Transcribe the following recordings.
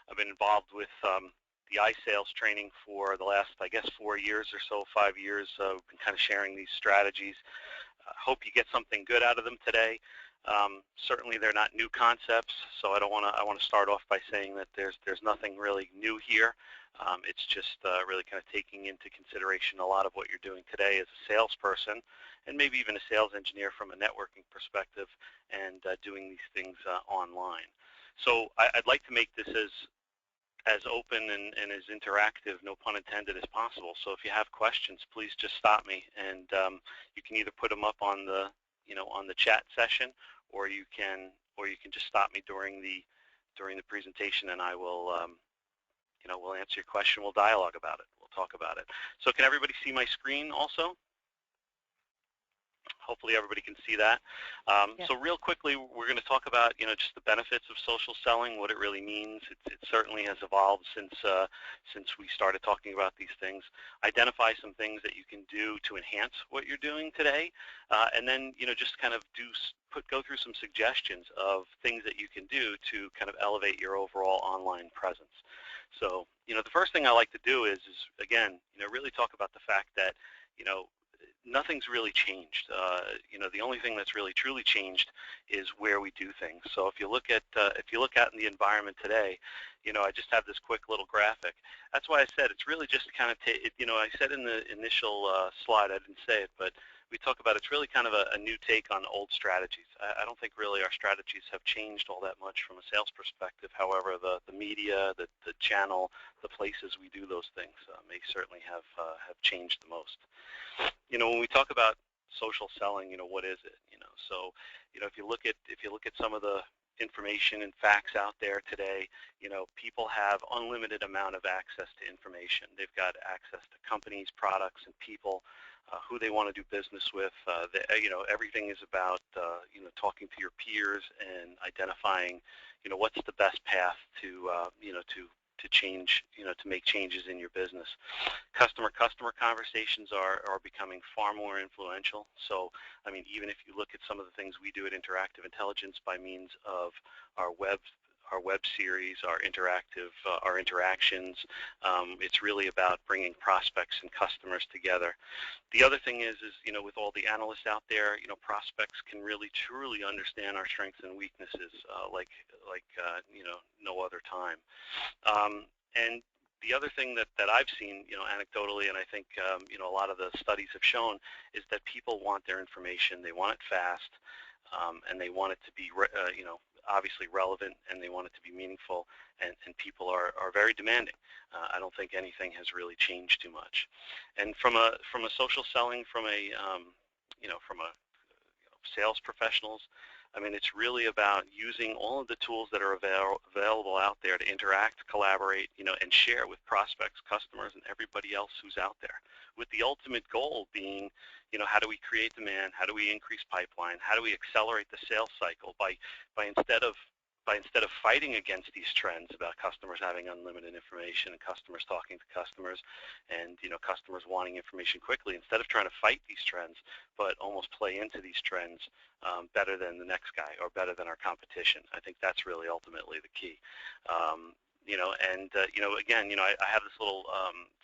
I've been involved with the iSales training for the last, I guess, 4 years or so, 5 years. We've been kind of sharing these strategies. Hope you get something good out of them today. Certainly they're not new concepts, so I want to start off by saying that there's nothing really new here. It's just really kind of taking into consideration a lot of what you're doing today as a salesperson, and maybe even a sales engineer from a networking perspective, and doing these things online. So I'd like to make this as open and as interactive, no pun intended, as possible. So if you have questions, please just stop me, and you can either put them up on the on the chat session, or you can just stop me during the presentation, and I will we'll answer your question. We'll dialogue about it. We'll talk about it. So can everybody see my screen also? Hopefully everybody can see that. Yeah. So real quickly, we're going to talk about just the benefits of social selling, what it really means. It certainly has evolved since we started talking about these things. Identify some things that you can do to enhance what you're doing today, and then just kind of go through some suggestions of things that you can do to kind of elevate your overall online presence. So the first thing I like to do is again really talk about the fact that nothing's really changed. The only thing that's really truly changed is where we do things. So if you look out in the environment today, I just have this quick little graphic. That's why I said it's really just kind of I said in the initial slide, I didn't say it, but we talk about it's really kind of a new take on old strategies. I don't think really our strategies have changed all that much from a sales perspective. However, the media, the channel, the places we do those things may certainly have changed the most. When we talk about social selling, what is it? So if you look at some of the information and facts out there today, people have unlimited amount of access to information. They've got access to companies, products, and people, who they want to do business with. Everything is about talking to your peers and identifying what's the best path to change, to make changes in your business. Customer conversations are becoming far more influential. So, I mean, even if you look at some of the things we do at Interactive Intelligence by means of our web series, our interactions, it's really about bringing prospects and customers together. The other thing is with all the analysts out there, prospects can really truly understand our strengths and weaknesses like no other time. And the other thing that I've seen, anecdotally, and I think a lot of the studies have shown, is that people want their information. They want it fast, and they want it to be obviously relevant, and they want it to be meaningful, and people are very demanding. I don't think anything has really changed too much. And from a social selling, from a sales professionals, I mean, it's really about using all of the tools that are available out there to interact, collaborate, and share with prospects, customers, and everybody else who's out there, with the ultimate goal being, how do we create demand? How do we increase pipeline? How do we accelerate the sales cycle by instead of fighting against these trends about customers having unlimited information and customers talking to customers and customers wanting information quickly, instead of trying to fight these trends, but almost play into these trends better than the next guy or better than our competition. I think that's really ultimately the key. Again, I have this little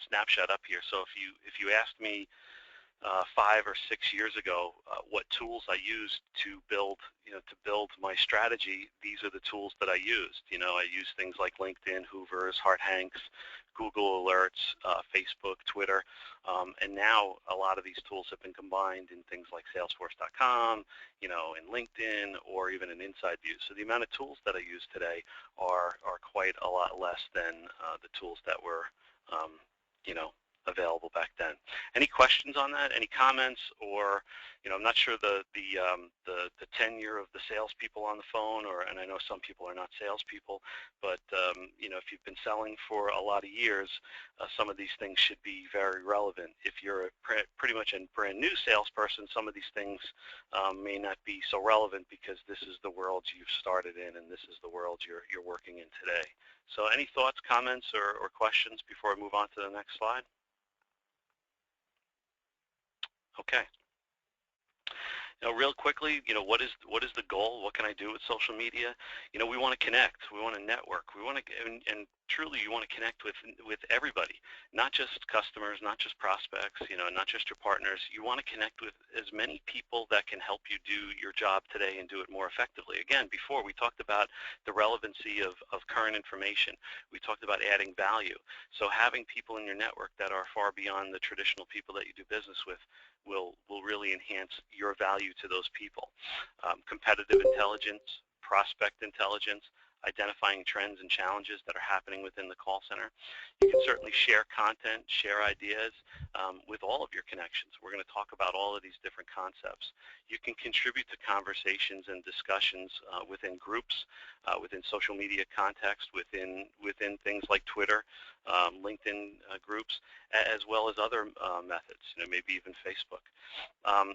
snapshot up here. So if you asked me 5 or 6 years ago what tools I used to build my strategy, these are the tools that I used. I use things like LinkedIn, Hoovers, Hart Hanks, Google Alerts, Facebook, Twitter, and now a lot of these tools have been combined in things like Salesforce.com, in LinkedIn, or even in Inside View. So the amount of tools that I use today are quite a lot less than the tools that were, available back then. Any questions on that? Any comments? Or, I'm not sure the tenure of the salespeople on the phone, and I know some people are not salespeople, but if you've been selling for a lot of years, some of these things should be very relevant. If you're pretty much a brand new salesperson, some of these things may not be so relevant because this is the world you've started in, and this is the world you're working in today. So, any thoughts, comments, or questions before I move on to the next slide? Okay. Real quickly, what is the goal? What can I do with social media? We want to connect. We want to network. We want to, and truly, you want to connect with everybody, not just customers, not just prospects, not just your partners. You want to connect with as many people that can help you do your job today and do it more effectively. Again, before we talked about the relevancy of current information. We talked about adding value. So having people in your network that are far beyond the traditional people that you do business with will really enhance your value to those people. Competitive intelligence, prospect intelligence, identifying trends and challenges that are happening within the call center. You can certainly share content, share ideas with all of your connections. We're going to talk about all of these different concepts. You can contribute to conversations and discussions within groups, within social media context, within things like Twitter, LinkedIn groups, as well as other methods, maybe even Facebook.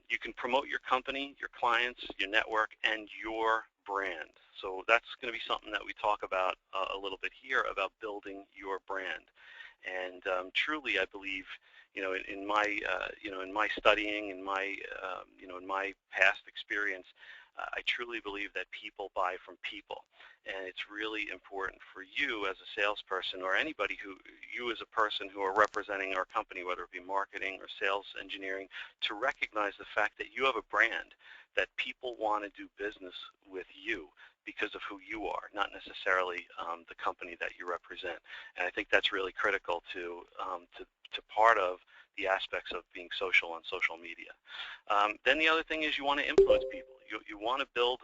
You can promote your company, your clients, your network, and your brand. So that's going to be something that we talk about a little bit here about building your brand. And truly, I believe, in my studying, in my past experience, I truly believe that people buy from people. And it's really important for you as a salesperson, or anybody you as a person who are representing our company, whether it be marketing or sales engineering, to recognize the fact that you have a brand, that people want to do business with you because of who you are, not necessarily the company that you represent. And I think that's really critical to part of the aspects of being social on social media. Then the other thing is you want to influence people. You want to build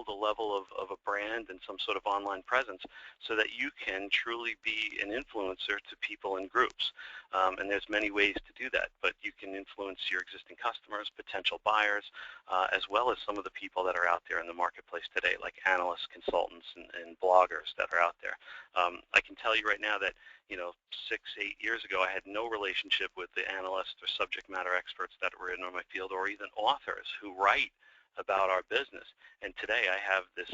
a level of a brand and some sort of online presence so that you can truly be an influencer to people in groups. And there's many ways to do that, but you can influence your existing customers, potential buyers, as well as some of the people that are out there in the marketplace today, like analysts, consultants, and bloggers that are out there. I can tell you right now that 6-8 years ago, I had no relationship with the analysts or subject matter experts that were in my field, or even authors who write about our business. And today I have this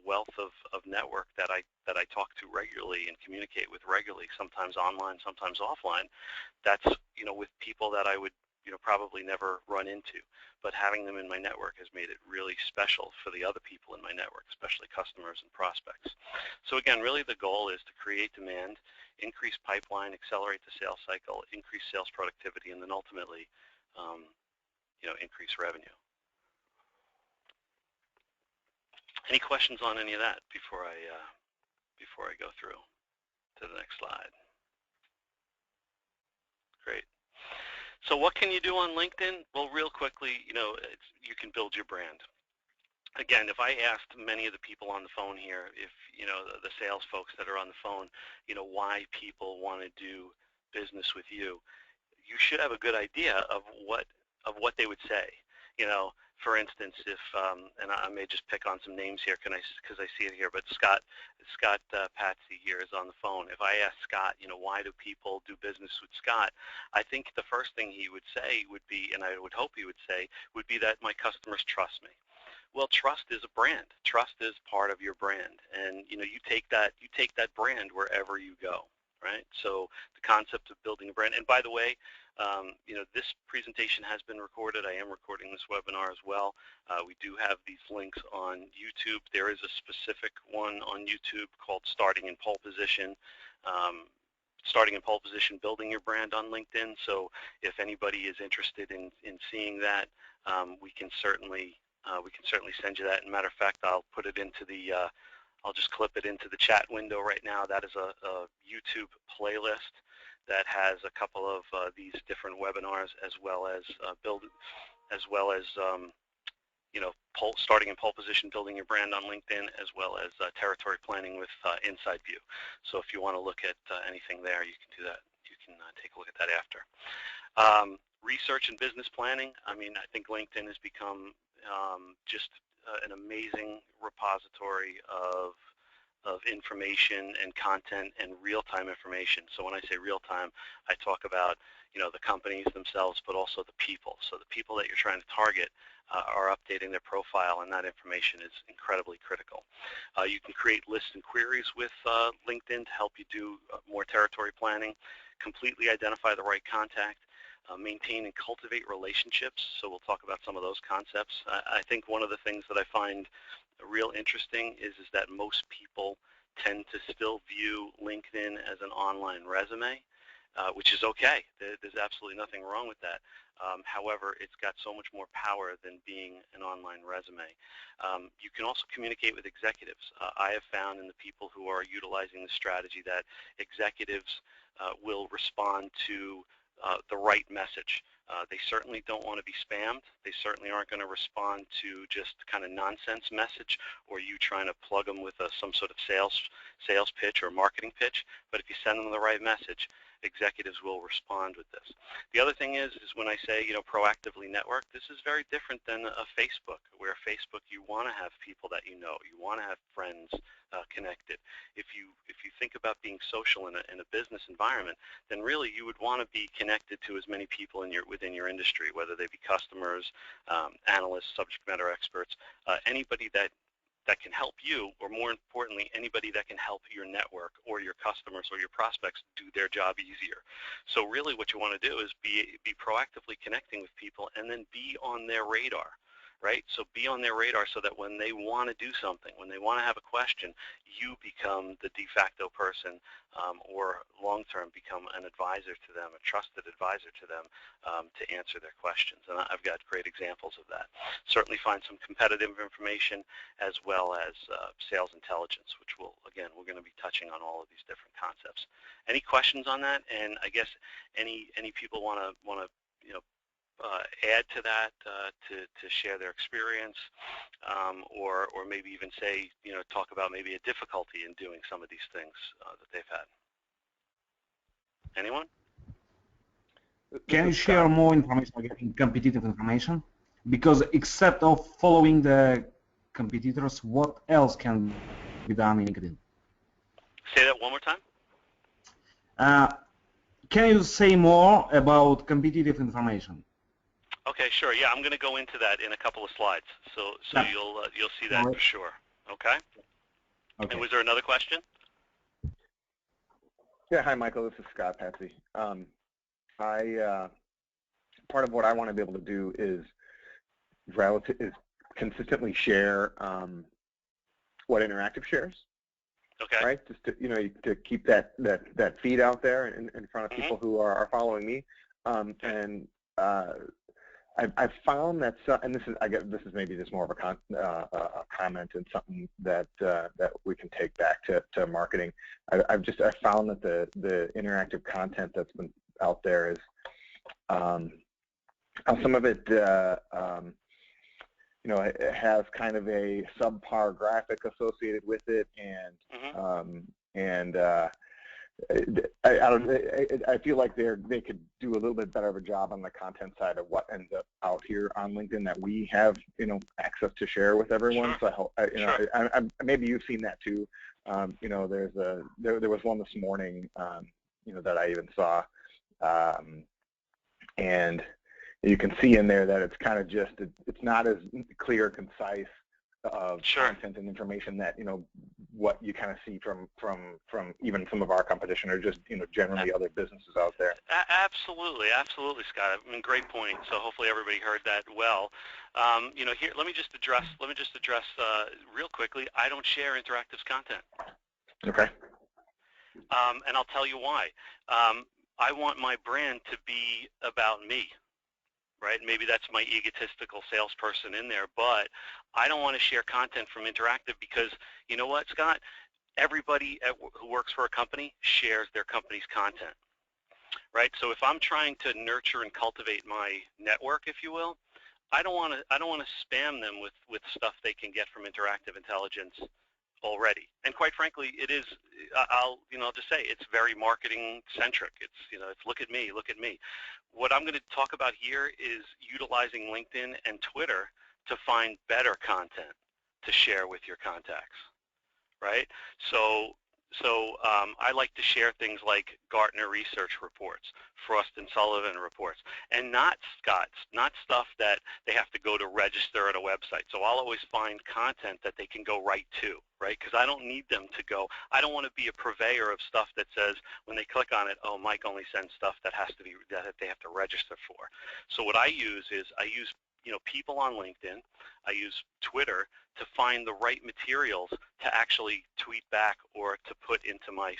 wealth of network that I talk to regularly and communicate with regularly, sometimes online, sometimes offline. That's with people that I would probably never run into, but having them in my network has made it really special for the other people in my network, especially customers and prospects. So again, really the goal is to create demand, increase pipeline, accelerate the sales cycle, increase sales productivity, and then ultimately increase revenue. Any questions on any of that before I go through to the next slide? Great. So what can you do on LinkedIn? Well, real quickly, you can build your brand. Again, if I asked many of the people on the phone here, if the sales folks that are on the phone, why people want to do business with you, you should have a good idea of what they would say. For instance, if and I may just pick on some names here because I see it here, but Scott Patsy here is on the phone. If I ask Scott, why do people do business with Scott, I think the first thing he would say would be, and I would hope he would say, would be that my customers trust me. Well, trust is a brand. Trust is part of your brand, and you take that brand wherever you go, right? So the concept of building a brand. And by the way, this presentation has been recorded. I am recording this webinar as well. We do have these links on YouTube. There is a specific one on YouTube called Starting in Pole Position. Building your brand on LinkedIn. So if anybody is interested in seeing that, we can certainly send you that. As a matter of fact, I'll put it into the I'll just clip it into the chat window right now. That is a YouTube playlist that has a couple of these different webinars, as well as starting in pole position, building your brand on LinkedIn, as well as territory planning with Inside View. So if you want to look at anything there, you can do that. You can take a look at that after. Research and business planning. I mean, I think LinkedIn has become just an amazing repository of information and content and real-time information. So when I say real-time, I talk about the companies themselves, but also the people. So the people that you're trying to target are updating their profile, and that information is incredibly critical. You can create lists and queries with LinkedIn to help you do more territory planning, completely identify the right contact. maintain and cultivate relationships. So we'll talk about some of those concepts. I think one of the things that I find real interesting is that most people tend to still view LinkedIn as an online resume, which is okay. There's absolutely nothing wrong with that. However, it's got so much more power than being an online resume. You can also communicate with executives. I have found in the people who are utilizing the strategy that executives will respond to the right message. They certainly don't want to be spammed. They certainly aren't going to respond to just kind of nonsense message or you trying to plug them with some sort of sales pitch or marketing pitch. But if you send them the right message, executives will respond with this. The other thing is when I say, proactively network, this is very different than a Facebook, where Facebook, you want to have people that you know. You want to have friends connected. If you think about being social in a business environment, then really you would want to be connected to as many people within your industry, whether they be customers, analysts, subject matter experts, anybody that can help you, or more importantly, anybody that can help your network or your customers or your prospects do their job easier. So really what you want to do is be proactively connecting with people and then be on their radar, right? So be on their radar so that when they want to do something, when they want to have a question, you become the de facto person or long-term become an advisor to them, a trusted advisor to them to answer their questions. And I've got great examples of that. Certainly find some competitive information as well as sales intelligence, which we're going to be touching on all of these different concepts. Any questions on that? And I guess any people want to add to that to share their experience, or maybe even say, talk about maybe a difficulty in doing some of these things that they've had. Anyone? Can you share more information regarding competitive information? Because except of following the competitors, what else can be done in LinkedIn? Say that one more time. Can you say more about competitive information? Okay, sure. Yeah, I'm going to go into that in a couple of slides, so yeah. You'll see that for sure. Okay. And was there another question? Yeah. Hi, Michael. This is Scott Patsy. Part of what I want to be able to do is consistently share what Interactive shares. Okay. Right. Just to keep that feed out there in front of people who are following me, and I've found that, and this is maybe just more of a comment and something that we can take back to marketing. I've found that the interactive content that's been out there is some of it it has kind of a subpar graphic associated with it, and I feel like they could do a little bit better of a job on the content side of what ends up out here on LinkedIn that we have access to share with everyone. Sure. So I maybe you've seen that too. There was one this morning that I even saw, and you can see in there that it's kind of just it's not as clear, concise of content and information that what you kind of see from even some of our competition or just generally other businesses out there. Absolutely, Scott. I mean, great point. So hopefully everybody heard that well. Here, let me just address real quickly. I don't share Interactive's content. Okay. And I'll tell you why. I want my brand to be about me. Right? Maybe that's my egotistical salesperson in there, but I don't want to share content from Interactive because you know what, Scott? Everybody who works for a company shares their company's content, right? So if I'm trying to nurture and cultivate my network, if you will, I don't want to spam them with stuff they can get from Interactive Intelligence already. And quite frankly, it is. I'll just say it's very marketing centric. It's it's look at me. What I'm going to talk about here is utilizing LinkedIn and Twitter to find better content to share with your contacts, right? So I like to share things like Gartner research reports, Frost and Sullivan reports, and not stuff that they have to go to register at a website. So I'll always find content that they can go right to, right? Because I don't need them to go. I don't want to be a purveyor of stuff that says when they click on it, oh, Mike only sends stuff that they have to register for. So what I use is people on LinkedIn. I use Twitter to find the right materials to actually tweet back or to put into my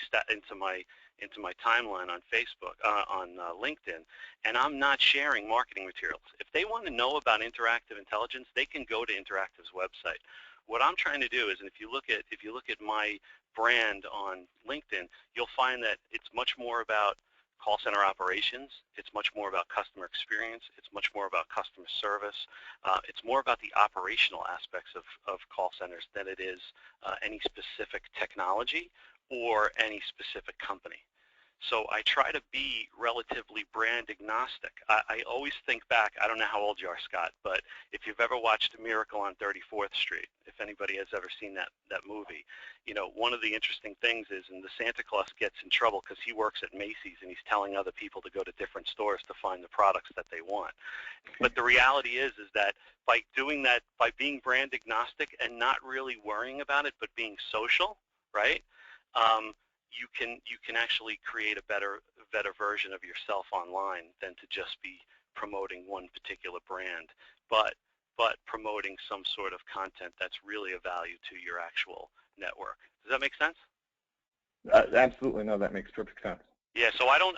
timeline on Facebook, on LinkedIn, and I'm not sharing marketing materials. If they want to know about Interactive Intelligence, they can go to Interactive's website. What I'm trying to do is, and if you look at my brand on LinkedIn, you'll find that it's much more about call center operations. It's much more about customer experience. It's much more about customer service. It's more about the operational aspects of call centers than it is any specific technology or any specific company. So I try to be relatively brand agnostic. I always think back, I don't know how old you are, Scott, but if you've ever watched Miracle on 34th Street, if anybody has ever seen that movie, one of the interesting things is, and the Santa Claus gets in trouble because he works at Macy's and he's telling other people to go to different stores to find the products that they want. But the reality is that by doing that, by being brand agnostic and not really worrying about it, but being social, right? You can actually create a better version of yourself online than to just be promoting one particular brand, but promoting some sort of content that's really of value to your actual network. Does that make sense? Absolutely, no, that makes perfect sense. Yeah, so I don't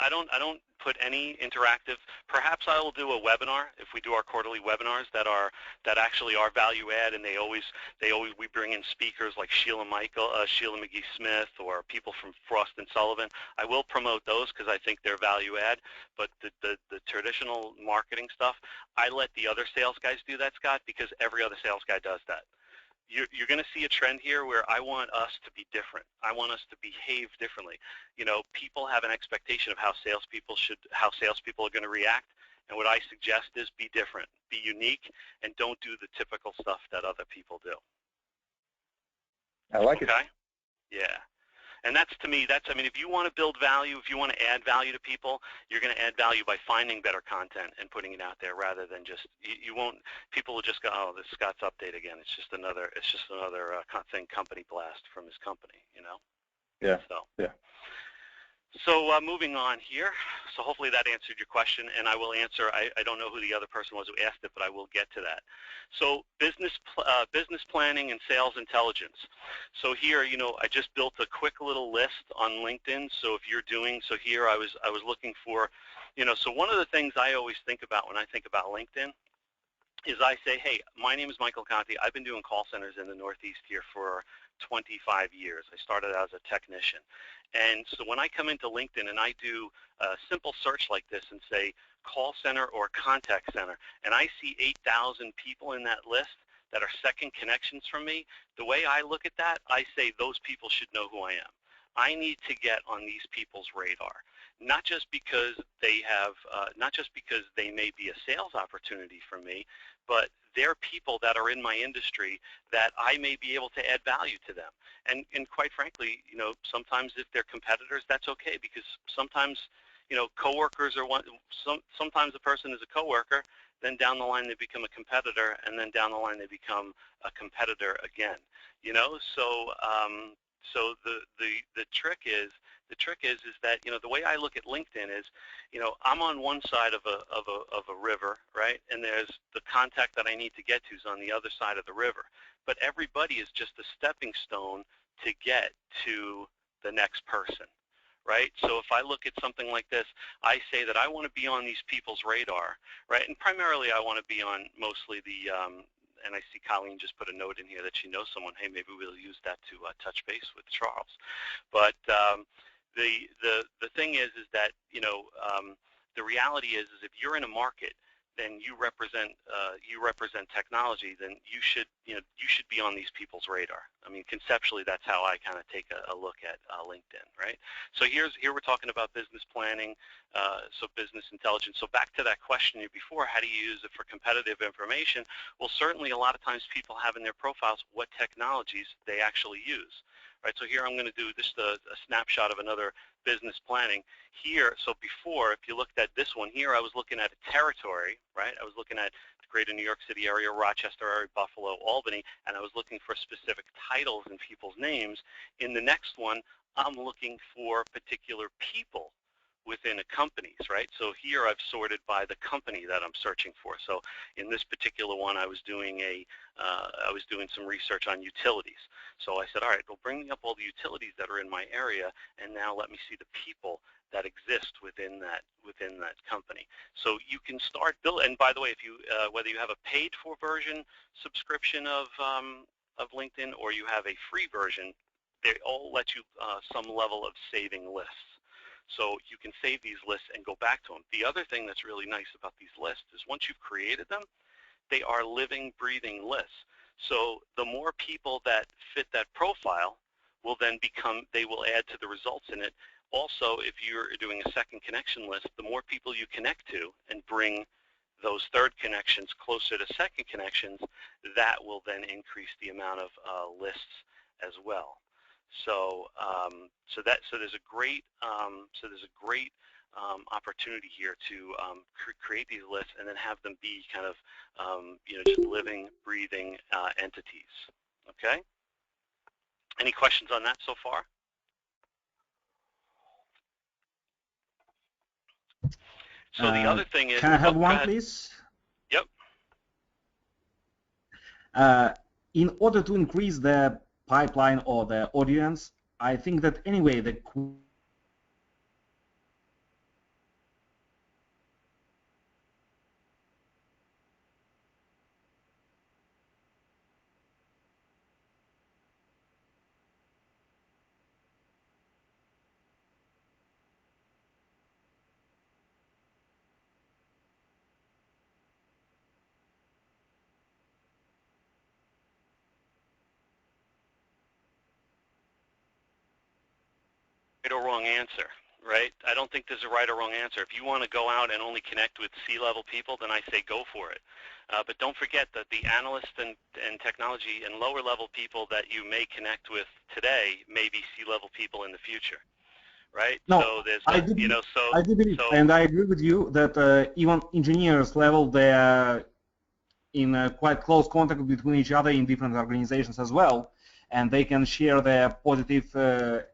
put any interactive. Perhaps I will do a webinar if we do our quarterly webinars that actually are value add, and we bring in speakers like Sheila McGee Smith, or people from Frost and Sullivan. I will promote those because I think they're value add. But the traditional marketing stuff, I let the other sales guys do that, Scott, because every other sales guy does that. You're going to see a trend here where I want us to be different. I want us to behave differently. People have an expectation of how salespeople are going to react, and what I suggest is be different, be unique, and don't do the typical stuff that other people do. I like it. Okay? Yeah. And that's, to me, if you want to build value, if you want to add value to people, you're going to add value by finding better content and putting it out there rather than just, people will just go, oh, this Scott's update again. It's just another thing company blast from his company, Yeah. So. Yeah. So moving on here, so hopefully that answered your question, and I will answer. I don't know who the other person was who asked it, but I will get to that. So business planning and sales intelligence. So here, I just built a quick little list on LinkedIn. So if you're doing, so here I was looking for, so one of the things I always think about when I think about LinkedIn is I say, hey, my name is Michael Conti. I've been doing call centers in the Northeast here for 25 years. I started as a technician. And so when I come into LinkedIn and I do a simple search like this and say call center or contact center, and I see 8,000 people in that list that are second connections from me, the way I look at that, I say those people should know who I am. I need to get on these people's radar, not just because they may be a sales opportunity for me, but they're people that are in my industry that I may be able to add value to them. And quite frankly, sometimes if they're competitors, that's okay, because sometimes, coworkers are sometimes a person is a coworker, then down the line they become a competitor, and then down the line they become a competitor again. So the trick is that the way I look at LinkedIn is, I'm on one side of a river, right? And there's the contact that I need to get to is on the other side of the river. But everybody is just a stepping stone to get to the next person, right? So if I look at something like this, I say that I want to be on these people's radar, right? And primarily I want to be on mostly the and I see Colleen just put a note in here that she knows someone. Hey, maybe we'll use that to touch base with Charles. But the thing is that the reality is if you're in a market, then you represent technology, then you should be on these people's radar. I mean, conceptually, that's how I kind of take a look at LinkedIn, right? So here we're talking about business planning, so business intelligence. So back to that question before, how do you use it for competitive information? Well, certainly a lot of times people have in their profiles what technologies they actually use, right? So here I'm going to do just a snapshot of another business planning. Here, so before, if you looked at this one here, I was looking at a territory, right? I was looking at the greater New York City area, Rochester area, Buffalo, Albany, and I was looking for specific titles and people's names. In the next one, I'm looking for particular people within a companies, right? So here I've sorted by the company that I'm searching for. So in this particular one, I was doing some research on utilities. So I said, all right, well, bring me up all the utilities that are in my area, and now let me see the people that exist within that company. So you can start build. And by the way, if you whether you have a paid for version subscription of LinkedIn or you have a free version, they all let you some level of saving lists. So you can save these lists and go back to them. The other thing that's really nice about these lists is once you've created them, they are living, breathing lists. So the more people that fit that profile will then they will add to the results in it. Also, if you're doing a second connection list, the more people you connect to and bring those third connections closer to second connections, that will then increase the amount of lists as well. So so there's a great opportunity here to create these lists and then have them be kind of just living, breathing entities. Okay. Any questions on that so far? So the other thing is, can I have one, please? Yep. In order to increase the pipeline or the audience, I think that anyway the Right or wrong answer, right? I don't think there's a right or wrong answer. If you want to go out and only connect with C-level people, then I say go for it. But don't forget that the analysts and technology and lower level people that you may connect with today may be C-level people in the future, right? No, so there's I do believe, and I agree with you that even engineers level, they are in quite close contact between each other in different organizations as well, and they can share their positive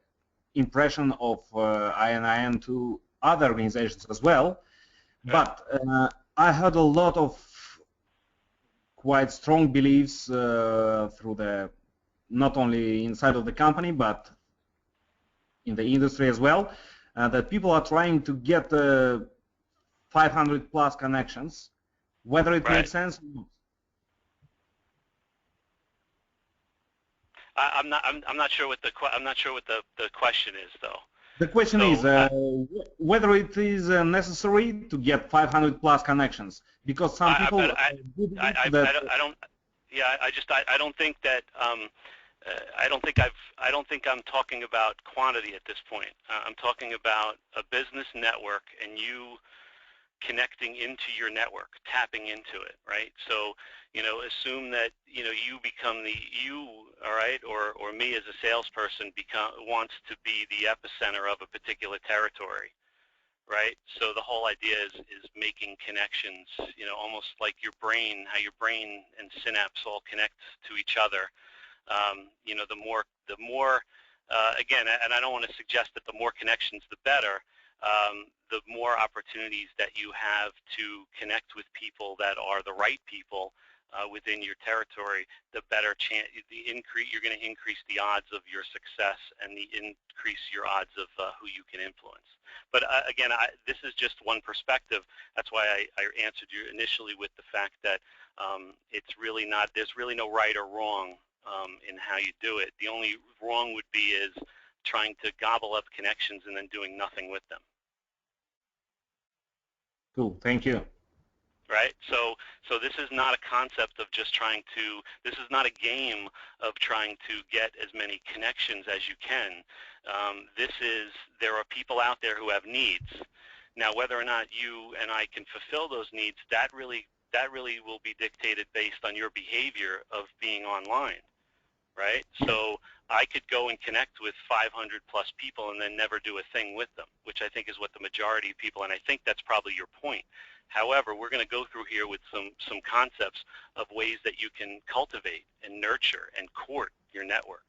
impression of ININ to other organizations as well. But I had a lot of quite strong beliefs through the not only inside of the company but in the industry as well, that people are trying to get 500 plus connections, whether it makes sense or not. I'm not sure what the question is though. The question is whether it is necessary to get 500 plus connections, because some people I don't think that I don't think I'm talking about quantity at this point. I'm talking about a business network and you connecting into your network, tapping into it, right? So, assume that, you become all right, or me as a salesperson wants to be the epicenter of a particular territory, right? So the whole idea is making connections, almost like your brain, how your brain and synapse all connect to each other. The more, again, and I don't want to suggest that the more connections, the better. The more opportunities that you have to connect with people that are the right people within your territory, the better chance, you're going to increase the odds of your success and increase your odds of who you can influence. But again, this is just one perspective. That's why I answered you initially with the fact that it's really not, there's really no right or wrong in how you do it. The only wrong would be is trying to gobble up connections and then doing nothing with them. Cool, thank you. Right, so this is not a concept of just trying to, this is not a game of trying to get as many connections as you can. There are people out there who have needs. Now, whether or not you and I can fulfill those needs, that really will be dictated based on your behavior of being online. right? So I could go and connect with 500 plus people and then never do a thing with them, which I think is what the majority of people, and I think that's probably your point. However, we're going to go through here with some concepts of ways that you can cultivate and nurture and court your network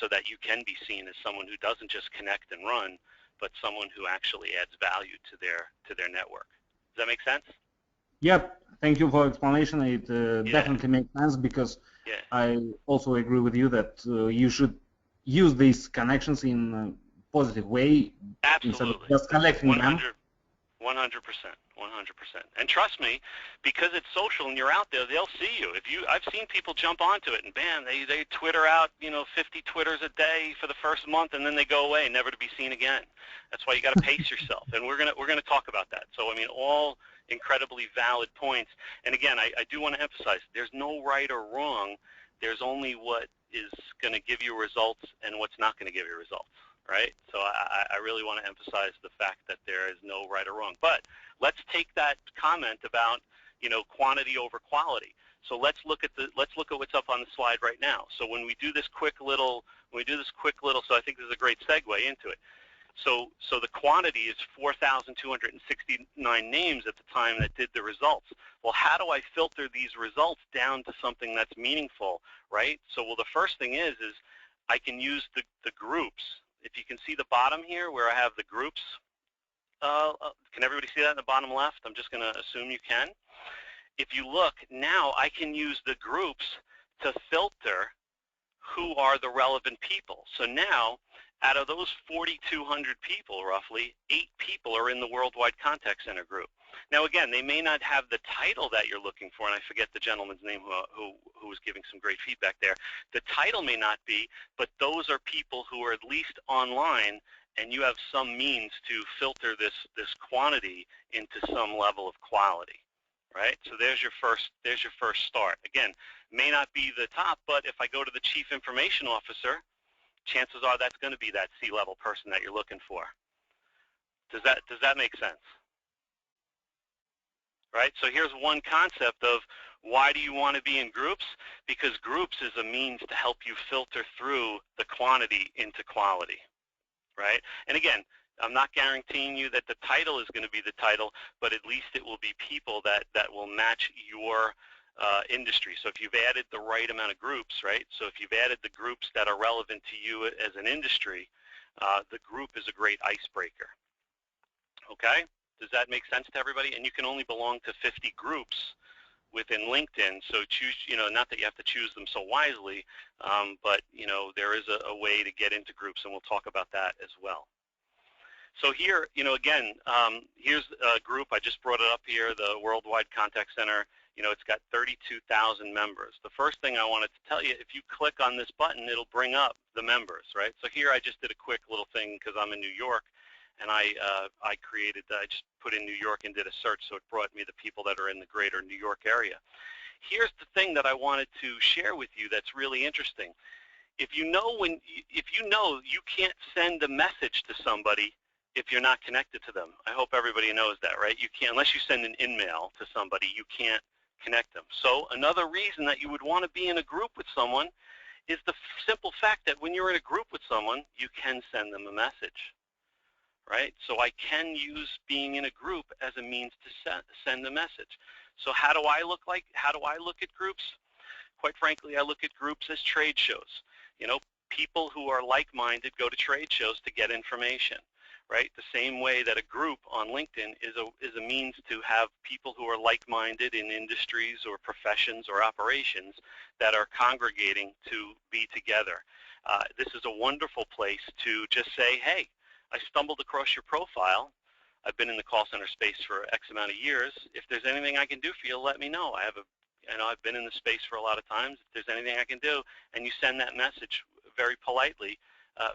so that you can be seen as someone who doesn't just connect and run, but someone who actually adds value to their network. Does that make sense? Yep. Thank you for explanation. It definitely makes sense, because I also agree with you that you should use these connections in a positive way. Absolutely. Instead of just collecting 100%. them. 100%. And trust me, because it's social and you're out there, they'll see you. I've seen people jump onto it and bam, they Twitter out, 50 Twitters a day for the first month, and then they go away, never to be seen again. That's why you got to pace yourself, and we're gonna talk about that. So I mean, all incredibly valid points. And again, I do want to emphasize, there's no right or wrong. There's only what is going to give you results and what's not going to give you results. Right? So I really want to emphasize the fact that there is no right or wrong. But let's take that comment about, quantity over quality. So let's look at what's up on the slide right now. So when we do this quick little, so I think this is a great segue into it. So the quantity is 4,269 names at the time that did the results. Well, how do I filter these results down to something that's meaningful, right? So, well, the first thing is I can use the groups. If you can see the bottom here where I have the groups, can everybody see that in the bottom left? I'm just going to assume you can. If you look, now I can use the groups to filter who are the relevant people. So now, out of those 4,200 people, roughly, 8 people are in the Worldwide Contact Center group. Now, again, they may not have the title that you're looking for, and I forget the gentleman's name who was giving some great feedback there. The title may not be, but those are people who are at least online, and you have some means to filter this quantity into some level of quality, right? So there's your first start. Again, may not be the top, but if I go to the Chief Information Officer, chances are that's going to be that C-level person that you're looking for. Does that make sense? Right? So here's one concept of why do you want to be in groups? Because groups is a means to help you filter through the quantity into quality, right? And again, I'm not guaranteeing you that the title is going to be the title, but at least it will be people that will match your industry. So if you've added the right amount of groups, right? So if you've added the groups that are relevant to you as an industry, the group is a great icebreaker. Okay? Does that make sense to everybody? And you can only belong to 50 groups within LinkedIn. So choose, not that you have to choose them so wisely, but there is a way to get into groups, and we'll talk about that as well. So here, again, here's a group. I just brought it up here, the Worldwide Contact Center. It's got 32,000 members. The first thing I wanted to tell you, if you click on this button, it'll bring up the members, right? So here I just did a quick little thing because I'm in New York, and I just put in New York and did a search, so it brought me the people that are in the greater New York area. Here's the thing that I wanted to share with you that's really interesting. If you know you can't send a message to somebody if you're not connected to them. I hope everybody knows that, right? You can't, unless you send an email to somebody, you can't connect them. So another reason that you would want to be in a group with someone is the simple fact that when you're in a group with someone, you can send them a message, right? So I can use being in a group as a means to send a message. So how do I look at groups? Quite frankly, I look at groups as trade shows. People who are like-minded go to trade shows to get information, right? The same way that a group on LinkedIn is a means to have people who are like-minded in industries or professions or operations that are congregating to be together. This is a wonderful place to just say, hey, I stumbled across your profile. I've been in the call center space for X amount of years. If there's anything I can do for you, let me know. I've been in the space for a lot of times. If there's anything I can do, and you send that message very politely,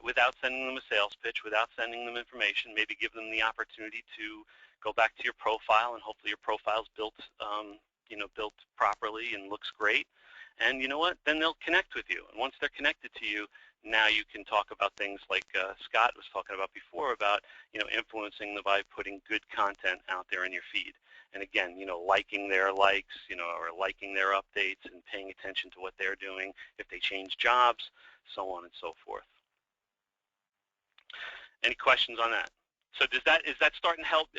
without sending them a sales pitch, without sending them information, maybe give them the opportunity to go back to your profile, and hopefully your profile's built properly and looks great. And you know what? Then they'll connect with you. And once they're connected to you, now you can talk about things like Scott was talking about before about influencing them by putting good content out there in your feed. And again, liking their likes, or liking their updates and paying attention to what they're doing, if they change jobs, so on and so forth. Any questions on that? So is that starting to help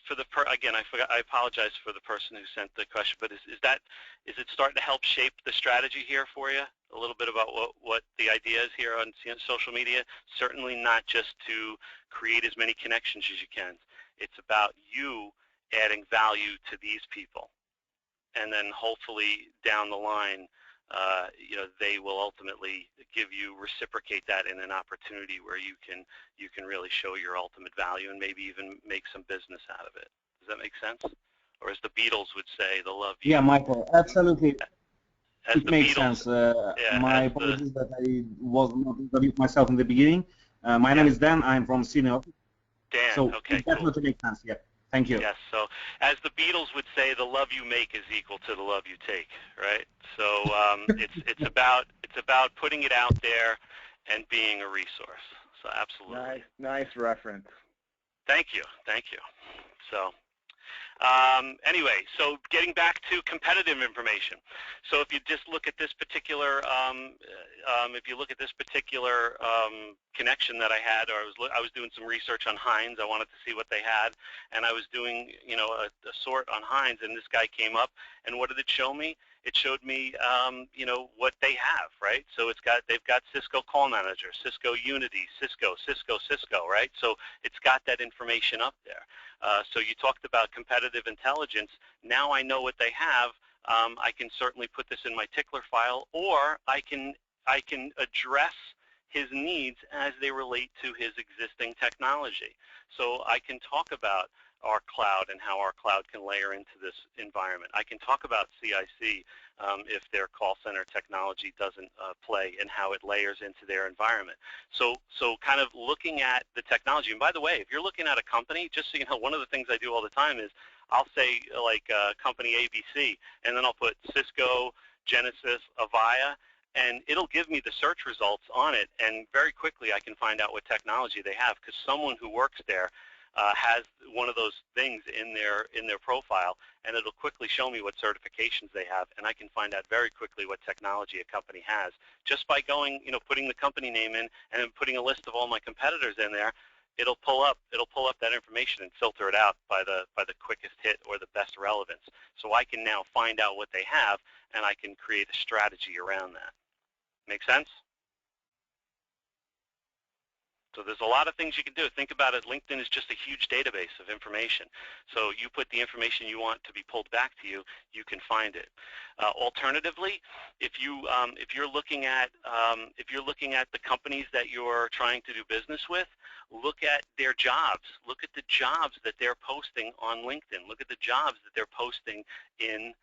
for the again, I apologize for the person who sent the question, but is it starting to help shape the strategy here for you? A little bit about what the idea is here on social media. Certainly not just to create as many connections as you can. It's about you adding value to these people, and then hopefully down the line, they will ultimately reciprocate that in an opportunity where you can really show your ultimate value and maybe even make some business out of it. Does that make sense? Or as the Beatles would say, the love you. Yeah, Michael, absolutely. It makes Beatles, sense. My apologies that I was not introduced myself in the beginning. My name is Dan. I'm from Sydney. Dan, so okay, it definitely makes sense. Yeah. Thank you. Yes, so as the Beatles would say, the love you make is equal to the love you take, right? So it's about putting it out there and being a resource. So absolutely. Nice reference. Thank you. So anyway, so getting back to competitive information. So if you just look at this particular, connection that I had, or I was doing some research on Heinz. I wanted to see what they had, and I was doing, a sort on Heinz, and this guy came up, and what did it show me? It showed me, what they have, right? So they've got Cisco Call Manager, Cisco Unity, Cisco, right? So it's got that information up there. So you talked about competitive intelligence. Now I know what they have. I can certainly put this in my tickler file, or I can address his needs as they relate to his existing technology. So I can talk about our cloud and how our cloud can layer into this environment. I can talk about CIC if their call center technology doesn't play, and how it layers into their environment. So kind of looking at the technology. And by the way, if you're looking at a company, just so you know, one of the things I do all the time is I'll say like company ABC, and then I'll put Cisco, Genesis, Avaya, and it'll give me the search results on it, and very quickly I can find out what technology they have, because someone who works there has one of those things in their profile, and it'll quickly show me what certifications they have, and I can find out very quickly what technology a company has just by going, putting the company name in and then putting a list of all my competitors in there. It'll pull up that information and filter it out by the quickest hit or the best relevance. So I can now find out what they have, and I can create a strategy around that. Make sense? So there's a lot of things you can do. Think about it. LinkedIn is just a huge database of information. So you put the information you want to be pulled back to you, you can find it. Alternatively, if you're looking at the companies that you're trying to do business with, look at their jobs. Look at the jobs that they're posting on LinkedIn. Look at the jobs that they're posting in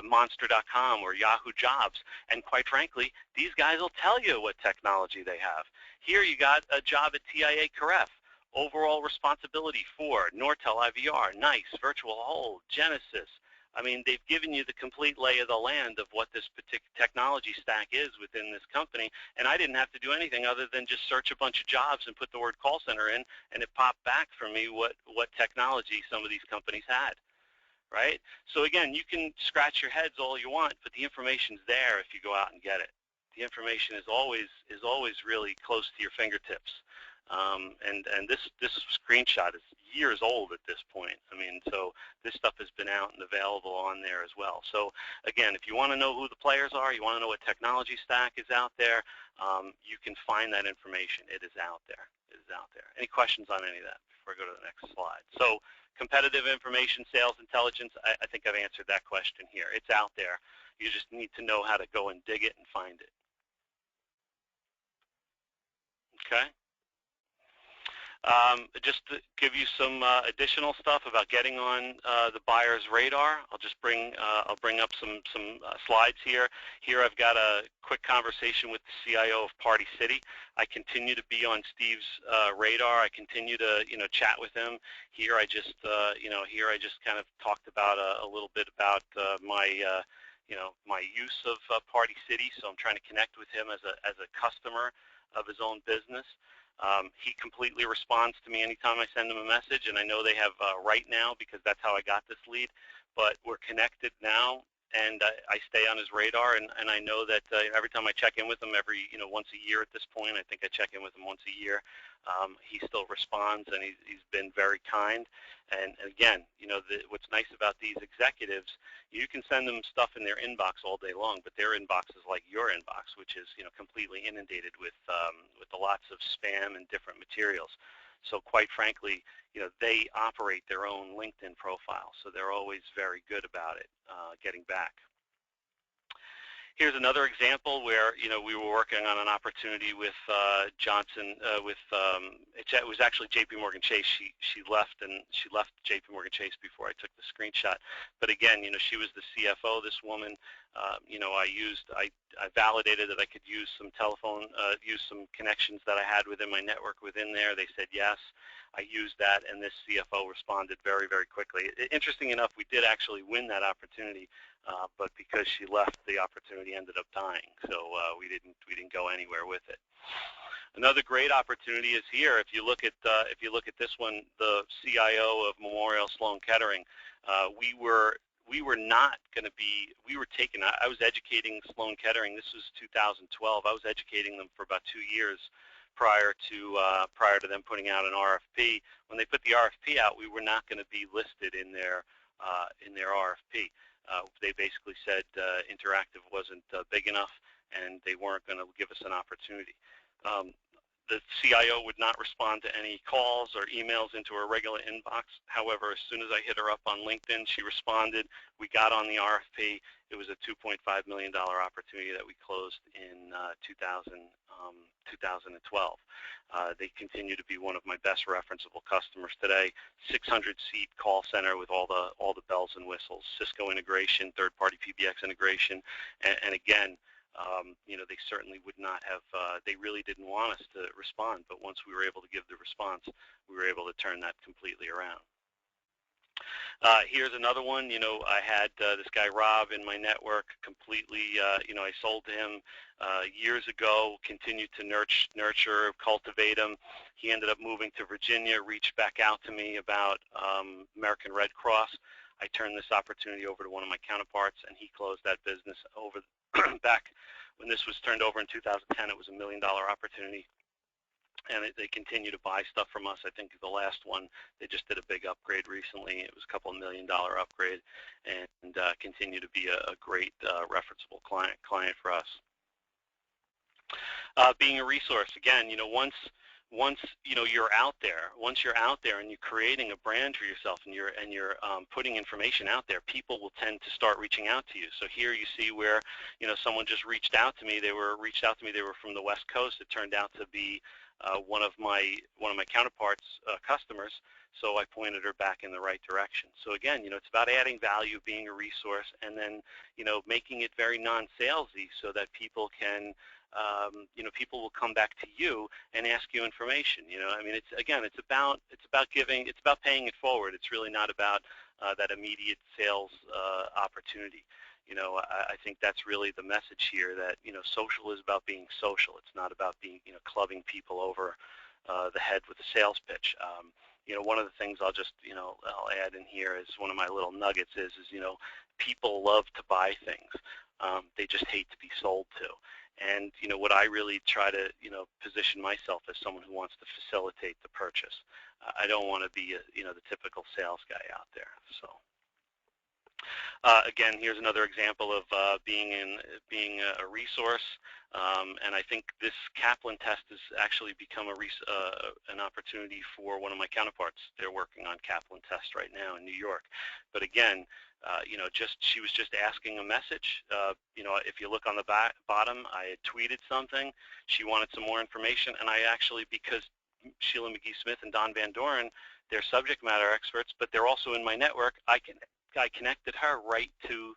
Monster.com or Yahoo Jobs, and quite frankly, these guys will tell you what technology they have. Here you got a job at TIA Caref, overall responsibility for Nortel IVR, NICE, Virtual Hold, Genesis. I mean, they've given you the complete lay of the land of what this particular technology stack is within this company, and I didn't have to do anything other than just search a bunch of jobs and put the word call center in, and it popped back for me what technology some of these companies had. Right? So again, you can scratch your heads all you want, but the information's there if you go out and get it. The information is always really close to your fingertips. And this screenshot is years old at this point. I mean, so this stuff has been out and available on there as well. So again, if you want to know who the players are, you want to know what technology stack is out there, you can find that information. It is out there. It is out there. Any questions on any of that before I go to the next slide? So competitive information, sales intelligence, I think I've answered that question here. It's out there. You just need to know how to go and dig it and find it. Okay? Just to give you some additional stuff about getting on the buyer's radar, I'll bring up some slides here. Here I've got a quick conversation with the CIO of Party City. I continue to be on Steve's radar. I continue to chat with him. Here I just kind of talked about a little bit about my use of Party City. So I'm trying to connect with him as a customer of his own business. He completely responds to me anytime I send him a message, and I know they have right now because that's how I got this lead. But we're connected now, and I stay on his radar, and I know that every time I check in with him, once a year at this point, I think I check in with him once a year, he still responds, and he's been very kind. And again, what's nice about these executives, you can send them stuff in their inbox all day long, but their inbox is like your inbox, which is completely inundated with lots of spam and different materials. So quite frankly, they operate their own LinkedIn profile, so they're always very good about it, getting back. Here's another example where we were working on an opportunity with Johnson. It was actually J.P. Morgan Chase. She left J.P. Morgan Chase before I took the screenshot. But again, she was the CFO. This woman, I validated that I could use some use some connections that I had within my network within there. They said yes. I used that, and this CFO responded very, very quickly. Interesting enough, we did actually win that opportunity. But because she left, the opportunity ended up dying, so we didn't go anywhere with it. Another great opportunity is here. If you look at this one, the CIO of Memorial Sloan Kettering, we were not going to be. We were taken. I was educating Sloan Kettering. This was 2012. I was educating them for about 2 years prior to them putting out an RFP. When they put the RFP out, we were not going to be listed in their RFP. They basically said Interactive wasn't big enough, and they weren't going to give us an opportunity. The CIO would not respond to any calls or emails into her regular inbox. However, as soon as I hit her up on LinkedIn, she responded. We got on the RFP. It was a $2.5 million opportunity that we closed in 2012. They continue to be one of my best referenceable customers today. 600-seat call center with all the bells and whistles, Cisco integration, third-party PBX integration, and again, they certainly would not have, they really didn't want us to respond, but once we were able to give the response, we were able to turn that completely around. Here's another one. I had this guy Rob in my network completely. I sold to him years ago, continued to nurture, cultivate him. He ended up moving to Virginia, reached back out to me about American Red Cross. I turned this opportunity over to one of my counterparts, and he closed that business over back when this was turned over in 2010. It was $1 million opportunity. And they continue to buy stuff from us. I think the last one, they just did a big upgrade recently. It was a couple $1 million upgrade, and continue to be a great referenceable client for us. Being a resource, again, once you're out there and you're creating a brand for yourself, and you're putting information out there, people will tend to start reaching out to you. So here you see where someone just reached out to me. They were from the West Coast. It turned out to be one of my counterparts' customers, so I pointed her back in the right direction. So again, it's about adding value, being a resource, and then making it very non-salesy so that people can people will come back to you and ask you information. I mean, it's about paying it forward. It's really not about that immediate sales opportunity. I think that's really the message here, that social is about being social. It's not about being clubbing people over the head with a sales pitch. One of the things I'll add in here is one of my little nuggets is people love to buy things. They just hate to be sold to. And what I really try to position myself as someone who wants to facilitate the purchase. I don't want to be the typical sales guy out there. So. Again, here's another example of being a resource, and I think this Kaplan test has actually become an opportunity for one of my counterparts. They're working on Kaplan test right now in New York. But again, she was just asking a message. If you look on the bottom, I had tweeted something. She wanted some more information, and I actually, because Sheila McGee-Smith and Don Van Doren, they're subject matter experts, but they're also in my network. I connected her right to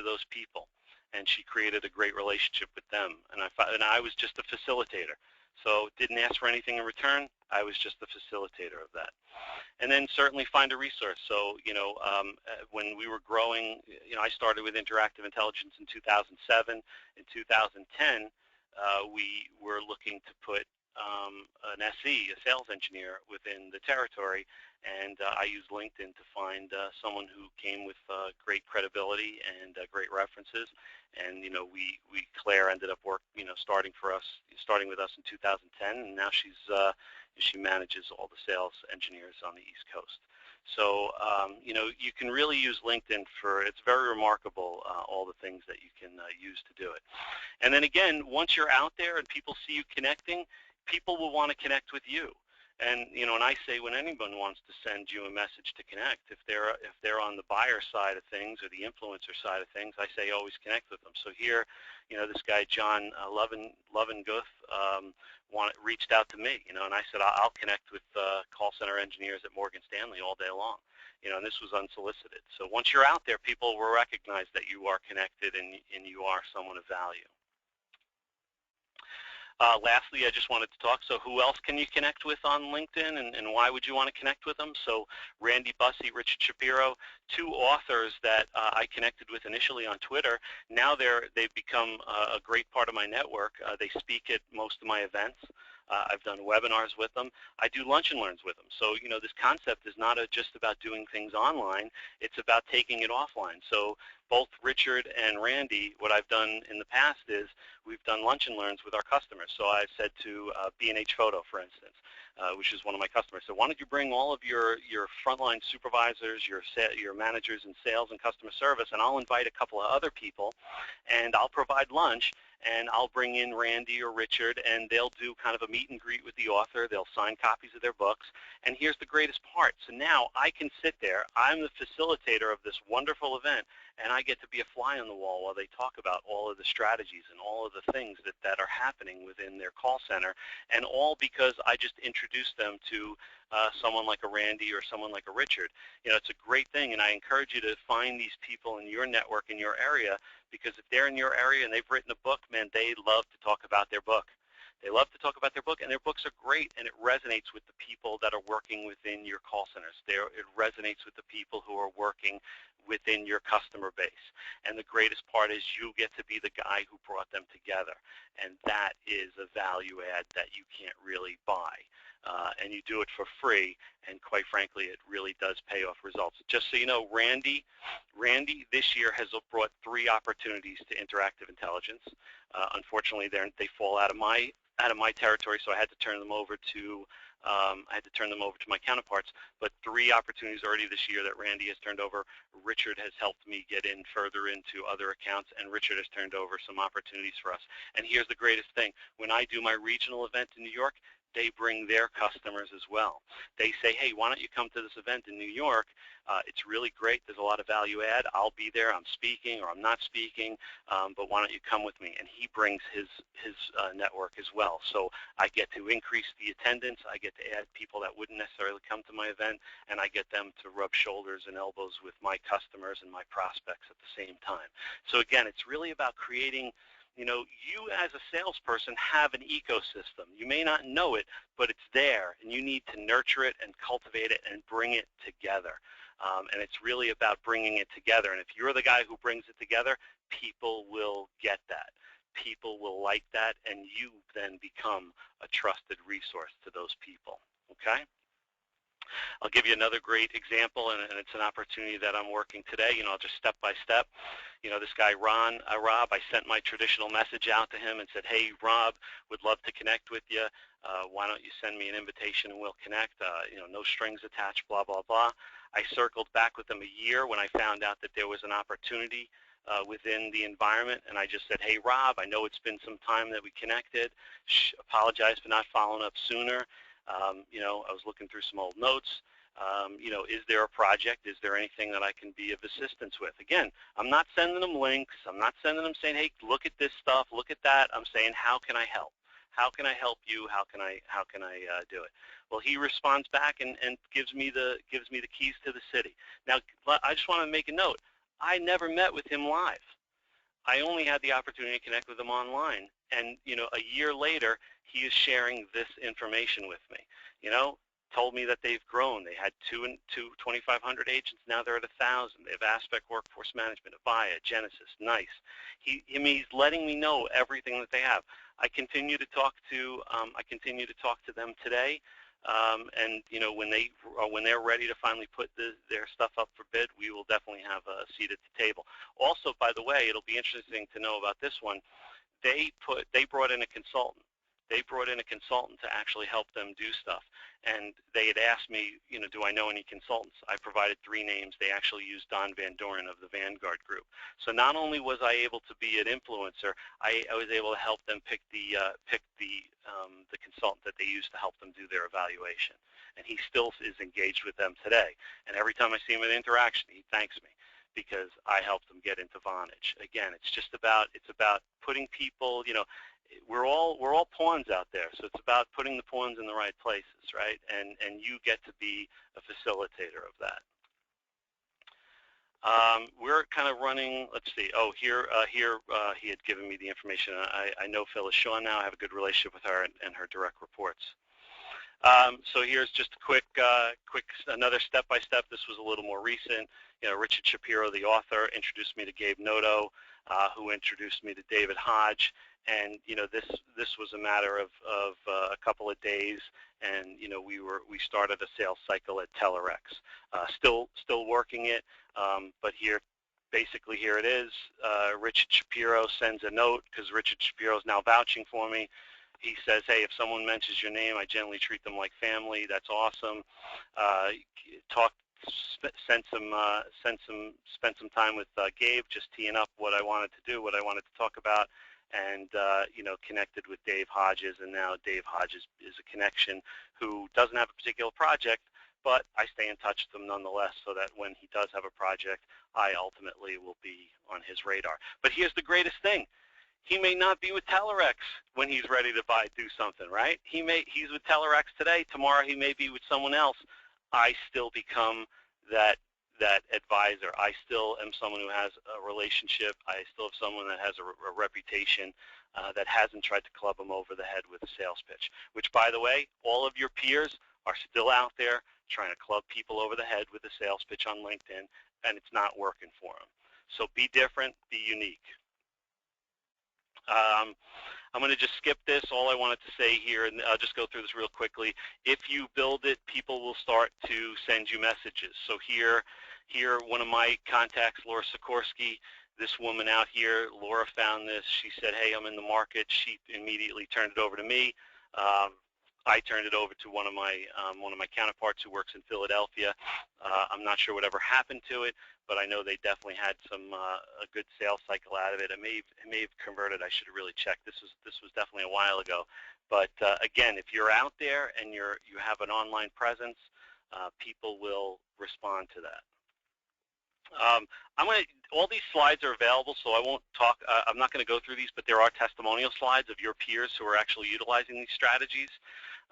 those people, and she created a great relationship with them. And I was just a facilitator, so didn't ask for anything in return. I was just the facilitator of that. And then certainly find a resource. So when we were growing, I started with Interactive Intelligence in 2007. In 2010, we were looking to put an SE, a sales engineer within the territory, and I used LinkedIn to find someone who came with great credibility and great references. And Claire ended up starting with us in 2010, and now she manages all the sales engineers on the East Coast. So you can really use LinkedIn it's very remarkable all the things that you can use to do it. And then again, once you're out there and people see you connecting, people will want to connect with you. And and I say when anyone wants to send you a message to connect, if they're on the buyer side of things or the influencer side of things, I say always connect with them. So here, this guy John Lovenguth reached out to me, and I said I'll connect with call center engineers at Morgan Stanley all day long, and this was unsolicited. So once you're out there, people will recognize that you are connected and you are someone of value. Lastly, I just wanted to talk, so who else can you connect with on LinkedIn, and why would you want to connect with them? So Randy Bussey, Richard Shapiro, two authors that I connected with initially on Twitter. Now they've become a great part of my network. They speak at most of my events. I've done webinars with them. I do lunch and learns with them. So, this concept is not just about doing things online. It's about taking it offline. So both Richard and Randy, what I've done in the past is we've done lunch and learns with our customers. So I've said to B&H Photo, for instance, which is one of my customers, so why don't you bring all of your frontline supervisors, your managers in sales and customer service, and I'll invite a couple of other people, and I'll provide lunch, and I'll bring in Randy or Richard, and they'll do kind of a meet and greet with the author. They'll sign copies of their books, and here's the greatest part. So now I can sit there. I'm the facilitator of this wonderful event, and I get to be a fly on the wall while they talk about all of the strategies and all of the things that are happening within their call center, and all because I just introduced them to someone like a Randy or someone like a Richard. It's a great thing, and I encourage you to find these people in your network, in your area, because if they're in your area and they've written a book, man, they love to talk about their book. They love to talk about their book, and their books are great, and it resonates with the people that are working within your call centers. It resonates with the people who are working within your customer base. And the greatest part is you get to be the guy who brought them together, and that is a value add that you can't really buy. And you do it for free, and quite frankly, it really does pay off results. Just so you know, Randy this year has brought 3 opportunities to Interactive Intelligence. Unfortunately, they fall out of my territory, so I had to turn them over to my counterparts. But 3 opportunities already this year that Randy has turned over. Richard has helped me get in further into other accounts, and Richard has turned over some opportunities for us. And here's the greatest thing: when I do my regional event in New York, they bring their customers as well. They say, hey, why don't you come to this event in New York? It's really great. There's a lot of value add. I'll be there. I'm speaking or I'm not speaking, but why don't you come with me? And he brings his network as well. So I get to increase the attendance. I get to add people that wouldn't necessarily come to my event, and I get them to rub shoulders and elbows with my customers and my prospects at the same time. So again, it's really about creating, you as a salesperson have an ecosystem. You may not know it, but it's there, and you need to nurture it and cultivate it and bring it together. And it's really about bringing it together. And if you're the guy who brings it together, people will get that. People will like that, and you then become a trusted resource to those people, okay? I'll give you another great example, and it's an opportunity that I'm working today, just step by step. This guy, Rob, I sent my traditional message out to him and said, hey, Rob, would love to connect with you. Why don't you send me an invitation and we'll connect, no strings attached, blah, blah, blah. I circled back with him a year when I found out that there was an opportunity within the environment, and I just said, hey, Rob, I know it's been some time that we connected. Apologize for not following up sooner. I was looking through some old notes. Is there a project? Is there anything that I can be of assistance with? Again, I'm not sending them links. I'm not sending them saying, hey, look at this stuff, look at that. I'm saying, how can I help? How can I help you? How can I do it? Well, he responds back and gives me the keys to the city. Now, I just want to make a note. I never met with him live. I only had the opportunity to connect with him online, and a year later, he is sharing this information with me. told me that they've grown. They had 2,500 agents. Now they're at 1,000. They have Aspect Workforce Management, Avaya, Genesis, NICE. He's letting me know everything that they have. I continue to talk to them today. And when they're ready to finally put their stuff up for bid, we will definitely have a seat at the table. Also, by the way, it'll be interesting to know about this one. They brought in a consultant. They brought in a consultant to actually help them do stuff. And they had asked me, do I know any consultants? I provided 3 names. They actually used Don Van Doren of the Vanguard Group. So not only was I able to be an influencer, I was able to help them pick the consultant that they used to help them do their evaluation. And he still is engaged with them today. And every time I see him at Interaction, he thanks me, because I helped them get into Vonage. Again, it's about putting people, we're all pawns out there, so it's about putting the pawns in the right places, right? And you get to be a facilitator of that. We're kind of running, let's see, here he had given me the information. I know Phyllis Shaw now. I have a good relationship with her and her direct reports. So here's just a quick another step-by-step. This was a little more recent. Richard Shapiro, the author, introduced me to Gabe Noto, who introduced me to David Hodge. And this was a matter of a couple of days, and we started a sales cycle at Telerex. Still working it, but basically here it is. Richard Shapiro sends a note, because Richard Shapiro is now vouching for me. He says, hey, if someone mentions your name, I generally treat them like family. That's awesome. Spent some time with Gabe, just teeing up what I wanted to do, what I wanted to talk about, and connected with Dave Hodges. And now Dave Hodges is a connection who doesn't have a particular project, but I stay in touch with him nonetheless, so that when he does have a project, I ultimately will be on his radar. But here's the greatest thing. He may not be with Telerex when he's ready to do something, right? He's with Telerex today. Tomorrow he may be with someone else. I still become that advisor. I still am someone who has a relationship. I still have someone that has a reputation, that hasn't tried to club them over the head with a sales pitch, which, by the way, all of your peers are still out there trying to club people over the head with a sales pitch on LinkedIn, and it's not working for them. So be different, be unique. I'm going to just skip this. All I wanted to say here, and I'll just go through this real quickly. If you build it, people will start to send you messages. So here, one of my contacts, Laura Sikorsky, this woman out here, Laura found this. She said, hey, I'm in the market. She immediately turned it over to me. I turned it over to one of my counterparts who works in Philadelphia. I'm not sure whatever happened to it, but I know they definitely had a good sales cycle out of it. It may have converted. I should have really checked. This was definitely a while ago. But again, if you're out there and you have an online presence, people will respond to that. All these slides are available, so I won't talk. I'm not going to go through these, but there are testimonial slides of your peers who are actually utilizing these strategies.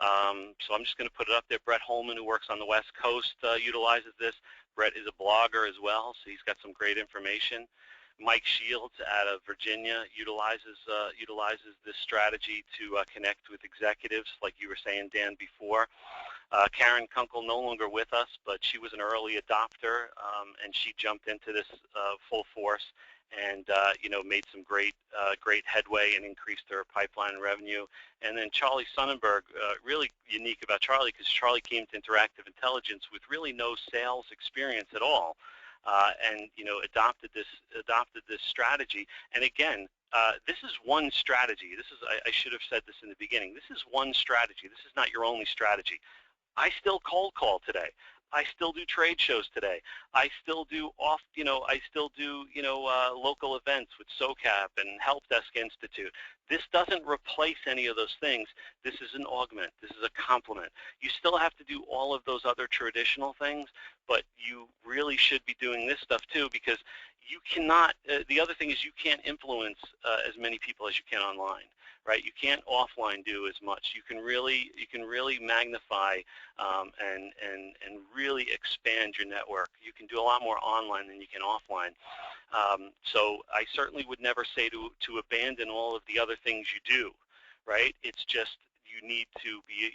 So I'm just going to put it up there. Brett Holman, who works on the West Coast, utilizes this. Brett is a blogger as well, so he's got some great information. Mike Shields out of Virginia utilizes this strategy to connect with executives, like you were saying, Dan, before. Karen Kunkel, no longer with us, but she was an early adopter, and she jumped into this full force, and made some great headway and increased her pipeline revenue. And then Charlie Sonnenberg, really unique about Charlie, because Charlie came to Interactive Intelligence with really no sales experience at all, and adopted this strategy. And again, this is one strategy. I should have said this in the beginning. This is one strategy. This is not your only strategy. I still cold call today. I still do trade shows today. I still do local events with SOCAP and Help Desk Institute. This doesn't replace any of those things. This is an augment. This is a complement. You still have to do all of those other traditional things, but you really should be doing this stuff too, because you cannot, the other thing is you can't influence as many people as you can online. Right? You can't offline do as much. You can really magnify and really expand your network. You can do a lot more online than you can offline. So I certainly would never say to abandon all of the other things you do. Right? It's just you you need to be,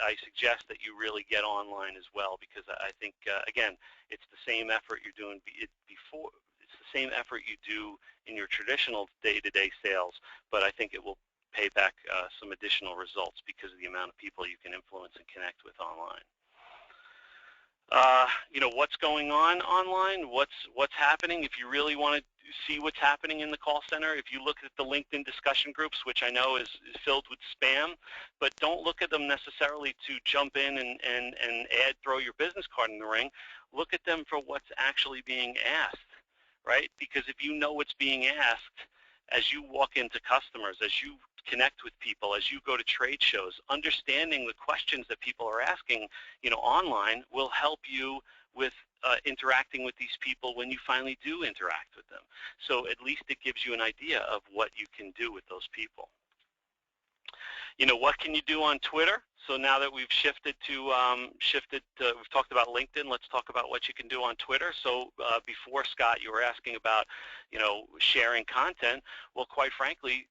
I suggest that you really get online as well, because I think, again, it's the same effort you're doing before. It's the same effort you do in your traditional day-to-day sales, but I think it will pay back some additional results because of the amount of people you can influence and connect with online. What's going on online, what's happening. If you really want to see what's happening in the call center, if you look at the LinkedIn discussion groups, which I know is filled with spam, but don't look at them necessarily to jump in and throw your business card in the ring. Look at them for what's actually being asked, right? Because if you know what's being asked as you walk into customers, as you connect with people, as you go to trade shows, understanding the questions that people are asking, online will help you with interacting with these people when you finally do interact with them. So at least it gives you an idea of what you can do with those people. What can you do on Twitter? So now that we've shifted to, we've talked about LinkedIn, let's talk about what you can do on Twitter. So before, Scott, you were asking about, sharing content. Well, quite frankly,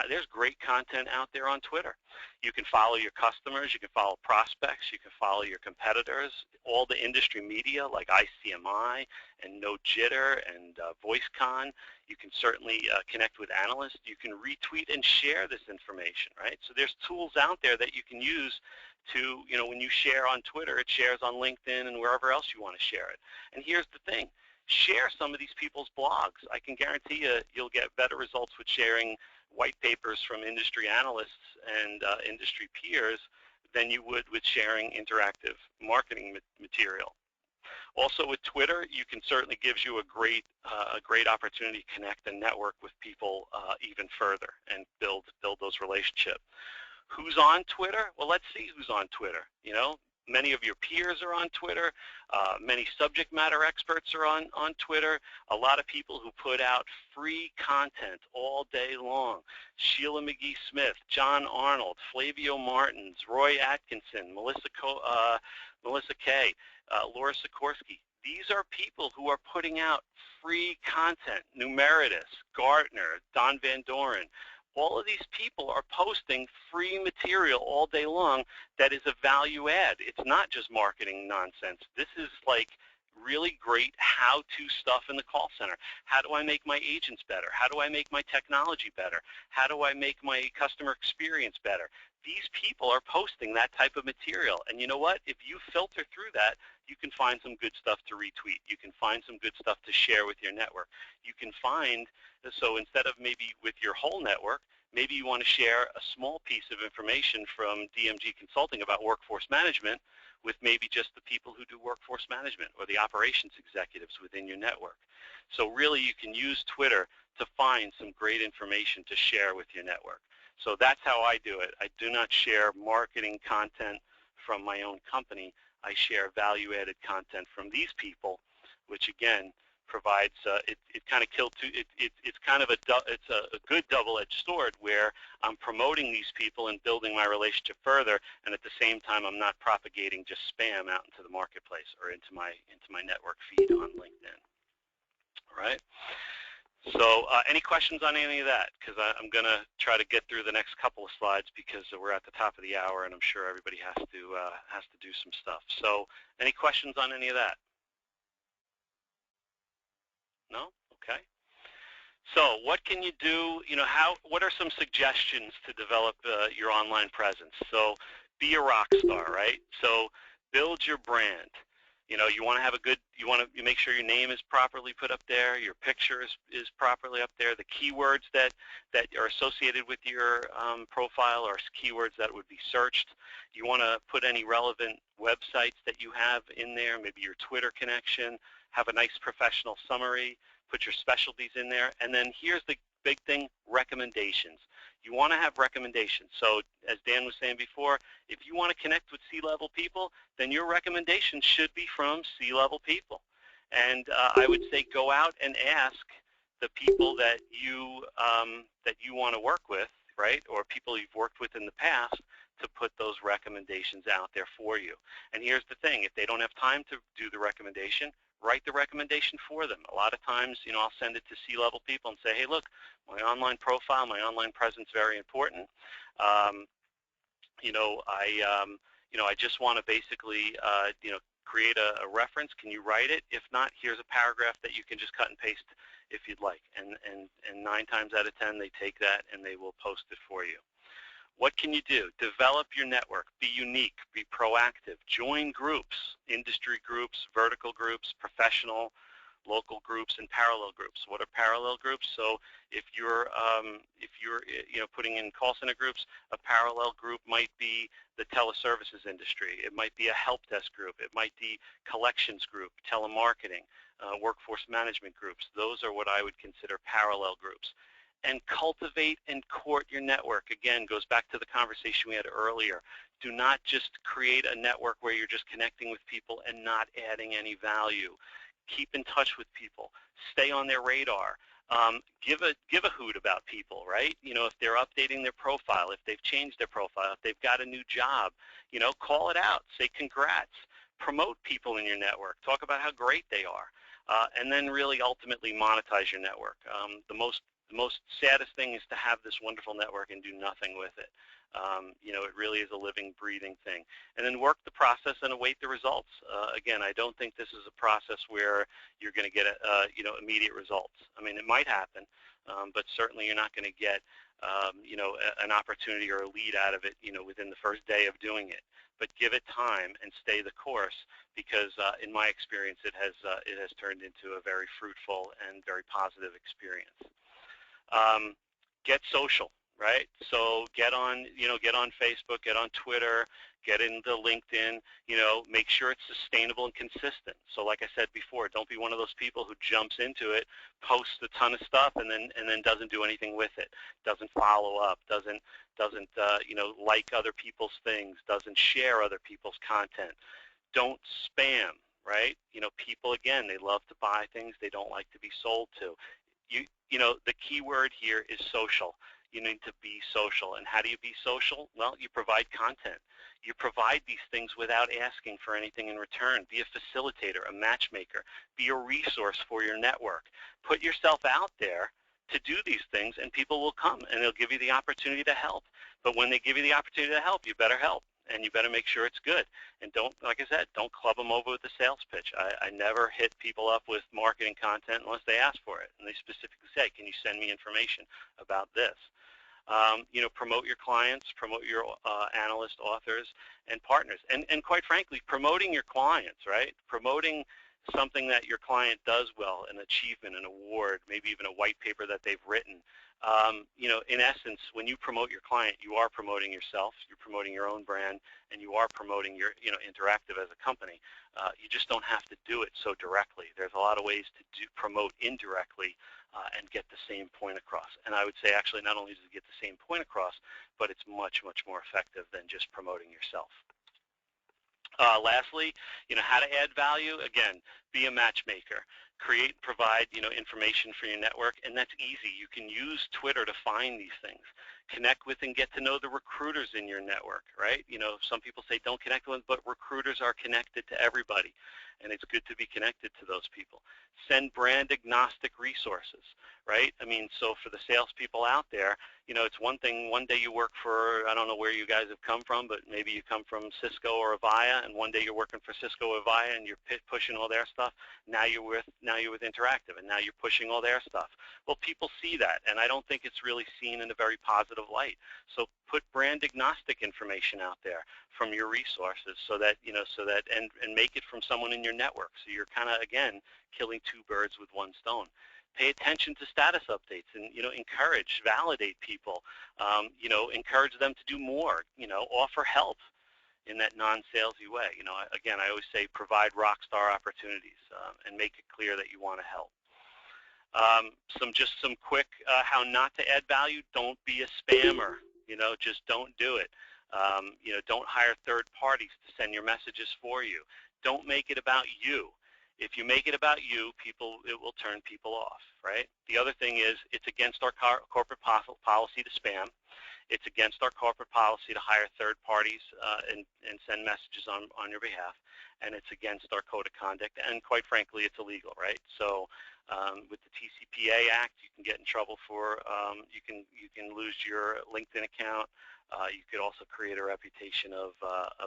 there's great content out there on Twitter. You can follow your customers, you can follow prospects, you can follow your competitors, all the industry media like ICMI and No Jitter and VoiceCon. You can certainly connect with analysts. You can retweet and share this information, right? So there's tools out there that you can use to, when you share on Twitter, it shares on LinkedIn and wherever else you want to share it. And here's the thing. Share some of these people's blogs. I can guarantee you'll get better results with sharing white papers from industry analysts and industry peers than you would with sharing interactive marketing material. Also with Twitter, you can certainly gives you a great opportunity to connect and network with people even further and build those relationships. Who's on Twitter? Well, let's see who's on Twitter. Many of your peers are on Twitter. Many subject matter experts are on Twitter. A lot of people who put out free content all day long. Sheila McGee-Smith, John Arnold, Flavio Martins, Roy Atkinson, Melissa Kay, Laura Sikorsky. These are people who are putting out free content. Numeritus, Gartner, Don Van Doren. All of these people are posting free material all day long that is a value add. It's not just marketing nonsense. This is like really great how-to stuff in the call center. How do I make my agents better? How do I make my technology better? How do I make my customer experience better? These people are posting that type of material. And you know what? If you filter through that, you can find some good stuff to retweet. You can find some good stuff to share with your network. You can find, so instead of maybe with your whole network, maybe you want to share a small piece of information from DMG Consulting about workforce management with maybe just the people who do workforce management or the operations executives within your network. So really you can use Twitter to find some great information to share with your network. So that's how I do it. I do not share marketing content from my own company. I share value-added content from these people, which again provides. It kind of it's kind of a good double-edged sword where I'm promoting these people and building my relationship further, and at the same time I'm not propagating just spam out into the marketplace or into my network feed on LinkedIn. All right. So any questions on any of that? Because I'm going to try to get through the next couple of slides because we're at the top of the hour and I'm sure everybody has to do some stuff. So any questions on any of that? No? Okay. So what can you do? What are some suggestions to develop your online presence? So be a rock star, right? So build your brand. You want to have you want to make sure your name is properly put up there, your picture is properly up there, the keywords that are associated with your profile are keywords that would be searched. You want to put any relevant websites that you have in there, maybe your Twitter connection, have a nice professional summary, put your specialties in there, and then here's the big thing, recommendations. You want to have recommendations. So as Dan was saying before, if you want to connect with C-level people, then your recommendations should be from C-level people. And I would say go out and ask the people that you want to work with, right, or people you've worked with in the past to put those recommendations out there for you. And here's the thing, if they don't have time to do the recommendation, write the recommendation for them. A lot of times, I'll send it to C-level people and say, hey, look, my online profile, my online presence, very important. I just want to basically, create a reference. Can you write it? If not, here's a paragraph that you can just cut and paste if you'd like. And 9 times out of 10, they take that and they will post it for you. What can you do? Develop your network. Be unique. Be proactive. Join groups, industry groups, vertical groups, professional, local groups, and parallel groups. What are parallel groups? So if you're putting in call center groups, a parallel group might be the teleservices industry. It might be a help desk group. It might be collections group, telemarketing, workforce management groups. Those are what I would consider parallel groups. And cultivate and court your network. Again, goes back to the conversation we had earlier. Do not just create a network where you're just connecting with people and not adding any value. Keep in touch with people. Stay on their radar. Give a hoot about people, right? If they're updating their profile, if they've changed their profile, if they've got a new job, call it out. Say congrats. Promote people in your network. Talk about how great they are. And then really ultimately monetize your network. The most saddest thing is to have this wonderful network and do nothing with it. It really is a living, breathing thing. And then work the process and await the results. Again, I don't think this is a process where you're going to get, immediate results. I mean, it might happen, but certainly you're not going to get, an opportunity or a lead out of it, within the first day of doing it. But give it time and stay the course, because in my experience, it has turned into a very fruitful and very positive experience. Get social, right? So get on Facebook, get on Twitter, get into LinkedIn, make sure it's sustainable and consistent. So like I said before, don't be one of those people who jumps into it, posts a ton of stuff, and then doesn't do anything with it, doesn't follow up, doesn't like other people's things, doesn't share other people's content. Don't spam, right? People, again, they love to buy things they don't like to be sold to. The key word here is social. You need to be social. And how do you be social? Well, you provide content. You provide these things without asking for anything in return. Be a facilitator, a matchmaker. Be a resource for your network. Put yourself out there to do these things, and people will come, and they'll give you the opportunity to help. But when they give you the opportunity to help, you better help. And you better make sure it's good. And don't, like I said, don't club them over with a sales pitch. I never hit people up with marketing content unless they ask for it. And they specifically say, can you send me information about this? Promote your clients, promote your analysts, authors, and partners. And quite frankly, promoting your clients, right? Promoting something that your client does well, an achievement, an award, maybe even a white paper that they've written. In essence, when you promote your client, you are promoting yourself, you're promoting your own brand, and you are promoting your, Interactive as a company. You just don't have to do it so directly. There's a lot of ways to promote indirectly and get the same point across. And I would say, actually, not only does it get the same point across, but it's much, much more effective than just promoting yourself. Lastly, how to add value. Again, be a matchmaker. Create and provide, information for your network, and that's easy. You can use Twitter to find these things. Connect with and get to know the recruiters in your network, right? Some people say don't connect with them, but recruiters are connected to everybody, and it's good to be connected to those people. Send brand agnostic resources, right? I mean, so for the salespeople out there, it's one thing, one day you work for, I don't know where you guys have come from, but maybe you come from Cisco or Avaya, and one day you're working for Cisco or Avaya, and you're pushing all their stuff. Now you're with Interactive, and now you're pushing all their stuff. Well, people see that, and I don't think it's really seen in a very positive light. So put brand agnostic information out there from your resources, so that and make it from someone in your network. So you're kind of, again, killing two birds with one stone. Pay attention to status updates, and encourage, validate people. Encourage them to do more. Offer help in that non-salesy way. Again, I always say provide rock star opportunities and make it clear that you want to help. Some quick how not to add value. Don't be a spammer. Just don't do it. Don't hire third parties to send your messages for you. Don't make it about you. If you make it about you, it will turn people off, right? The other thing is, it's against our corporate policy to spam. It's against our corporate policy to hire third parties and send messages on your behalf, and it's against our code of conduct, and quite frankly, it's illegal, right? So with the TCPA Act, you can get in trouble for, you can lose your LinkedIn account, You could also create a reputation of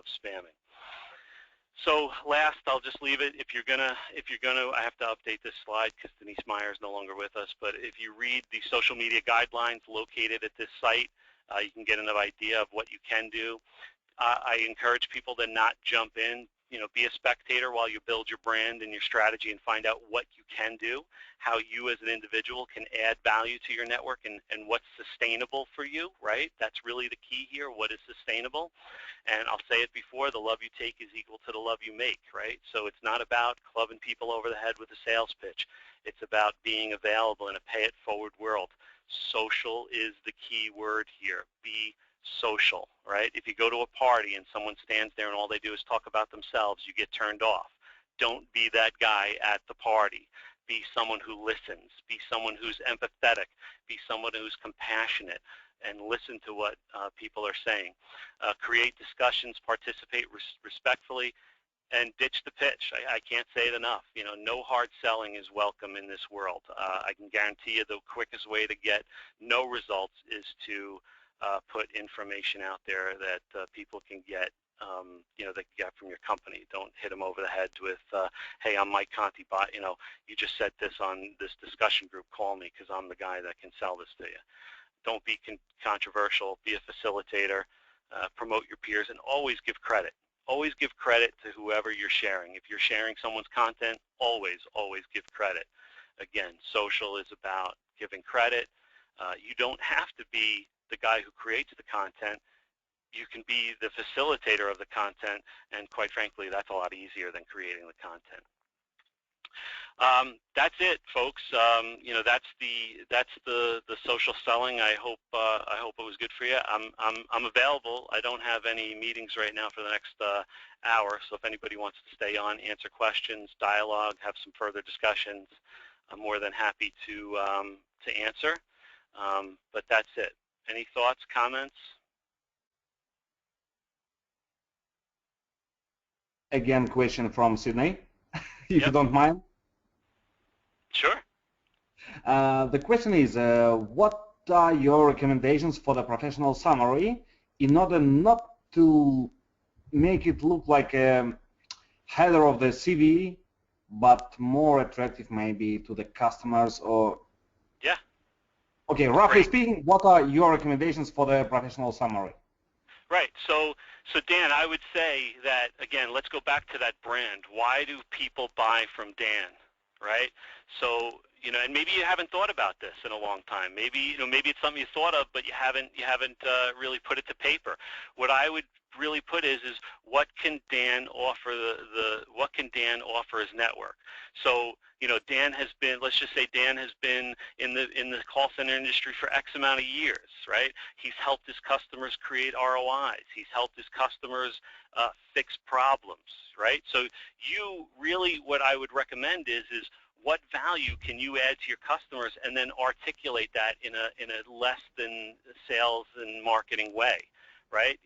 spamming. So last, I'll just leave it. If you're gonna, I have to update this slide because Denise Meyer is no longer with us. But if you read the social media guidelines located at this site, you can get an idea of what you can do. I encourage people to not jump in. Be a spectator while you build your brand and your strategy and find out what you can do, how you as an individual can add value to your network, and what's sustainable for you, right? That's really the key here. What is sustainable? And I'll say it before, the love you take is equal to the love you make, right? So it's not about clubbing people over the head with a sales pitch. It's about being available in a pay-it-forward world. Social is the key word here. Be social, right? If you go to a party and someone stands there and all they do is talk about themselves, you get turned off. Don't be that guy at the party. Be someone who listens. Be someone who's empathetic. Be someone who's compassionate and listen to what people are saying. Create discussions, participate respectfully, and ditch the pitch. I can't say it enough. No hard selling is welcome in this world. I can guarantee you the quickest way to get no results is to put information out there that people can get, they can get from your company. Don't hit them over the head with, hey, I'm Mike Conti, you just said this on this discussion group, call me because I'm the guy that can sell this to you. Don't be controversial, be a facilitator, promote your peers, and always give credit. Always give credit to whoever you're sharing. If you're sharing someone's content, always give credit. Again, social is about giving credit. You don't have to be the guy who creates the content. You can be the facilitator of the content, and quite frankly, that's a lot easier than creating the content. That's it, folks. That's the social selling. I hope it was good for you. I'm available. I don't have any meetings right now for the next hour, so if anybody wants to stay on, answer questions, dialogue, have some further discussions, I'm more than happy to answer. But that's it. Any thoughts, comments? Again, question from Sydney, if Yep. you don't mind. Sure. The question is, what are your recommendations for the professional summary in order not to make it look like a header of the CV, but more attractive maybe to the customers? Or yeah. Okay, roughly speaking, what are your recommendations for the professional summary? Right. So Dan, I would say that, again, let's go back to that brand. Why do people buy from Dan, right? So, and maybe you haven't thought about this in a long time. Maybe, maybe it's something you thought of, but you haven't really put it to paper. What I would really put is what can Dan offer what can Dan offer his network? So, Dan has been, let's just say Dan has been in the call center industry for X amount of years, right? He's helped his customers create ROIs. He's helped his customers fix problems, right? So you really, what I would recommend is what value can you add to your customers, and then articulate that in a less than sales and marketing way, right?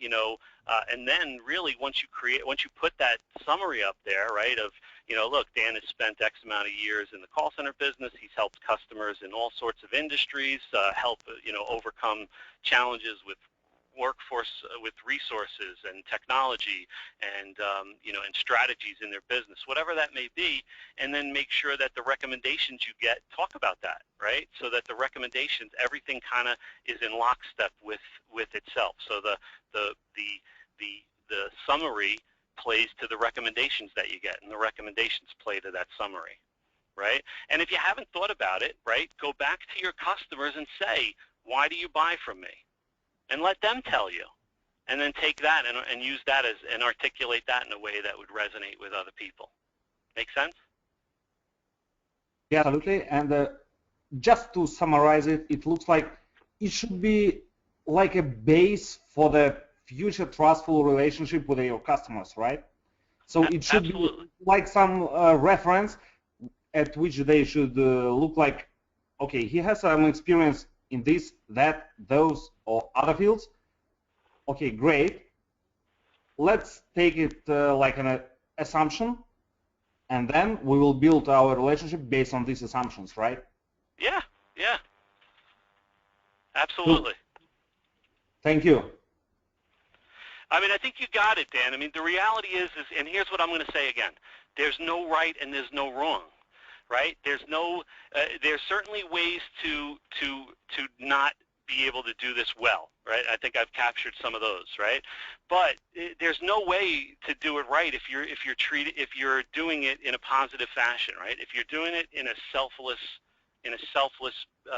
And then really once you put that summary up there, right, of, look, Dan has spent X amount of years in the call center business. He's helped customers in all sorts of industries, help, overcome challenges with workforce, with resources and technology and, and strategies in their business, whatever that may be, and then make sure that the recommendations you get talk about that, right? So that the recommendations, everything kind of is in lockstep with itself. So the summary plays to the recommendations that you get, and the recommendations play to that summary, right? And if you haven't thought about it, right, go back to your customers and say, why do you buy from me? And let them tell you, and then take that and use that and articulate that in a way that would resonate with other people. Make sense? Yeah, absolutely. And just to summarize it, it looks like it should be like a base for the future trustful relationship with your customers, right? So it should Absolutely. be like some reference at which they should look like, okay, he has some experience in this, that, those, or other fields. Okay, great. Let's take it like an assumption, and then we will build our relationship based on these assumptions, right? Yeah. Absolutely. Thank you. I mean, I think you got it, Dan. I mean, the reality is and here's what I'm going to say again. There's no right and there's no wrong, right? There's no, there's certainly ways to not be able to do this well, right? I think I've captured some of those, right? But there's no way to do it right if you're doing it in a positive fashion, right? If you're doing it in a selfless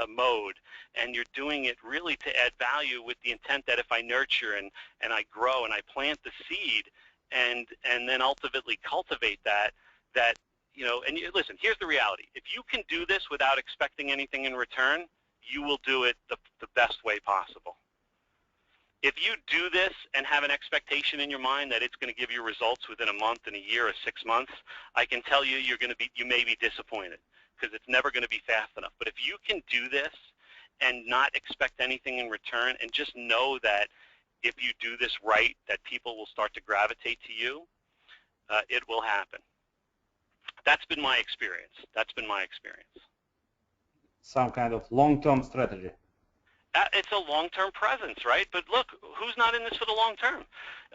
mode, and you're doing it really to add value with the intent that if I nurture and I grow and I plant the seed and then ultimately cultivate that and listen, here's the reality. If you can do this without expecting anything in return, you will do it the best way possible. If you do this and have an expectation in your mind that it's going to give you results within a month and a year or 6 months, I can tell you you may be disappointed, because it's never going to be fast enough. But if you can do this and not expect anything in return, and just know that if you do this right, that people will start to gravitate to you, it will happen. That's been my experience. That's been my experience. Some kind of long-term strategy. It's a long-term presence, right? But look, who's not in this for the long term?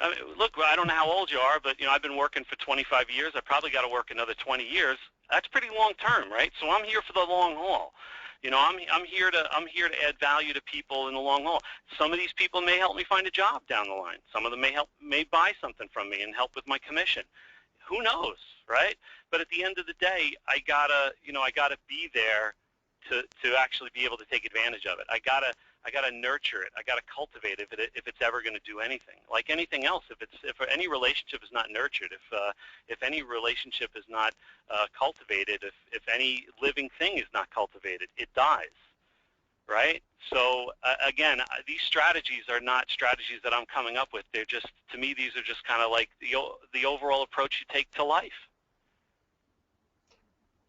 I mean, look, I don't know how old you are, but I've been working for 25 years. I probably got to work another 20 years. That's pretty long term, right? So I'm here for the long haul. I'm here to add value to people in the long haul. Some of these people may help me find a job down the line. Some of them may buy something from me and help with my commission. Who knows, right? But at the end of the day, I gotta be there to actually be able to take advantage of it. I gotta nurture it. I gotta cultivate it if it's ever going to do anything. Like anything else, if any relationship is not nurtured, if any relationship is not cultivated, if any living thing is not cultivated, it dies, right? So again, these strategies are not strategies that I'm coming up with. They're just, to me, these are just kind of like the overall approach you take to life.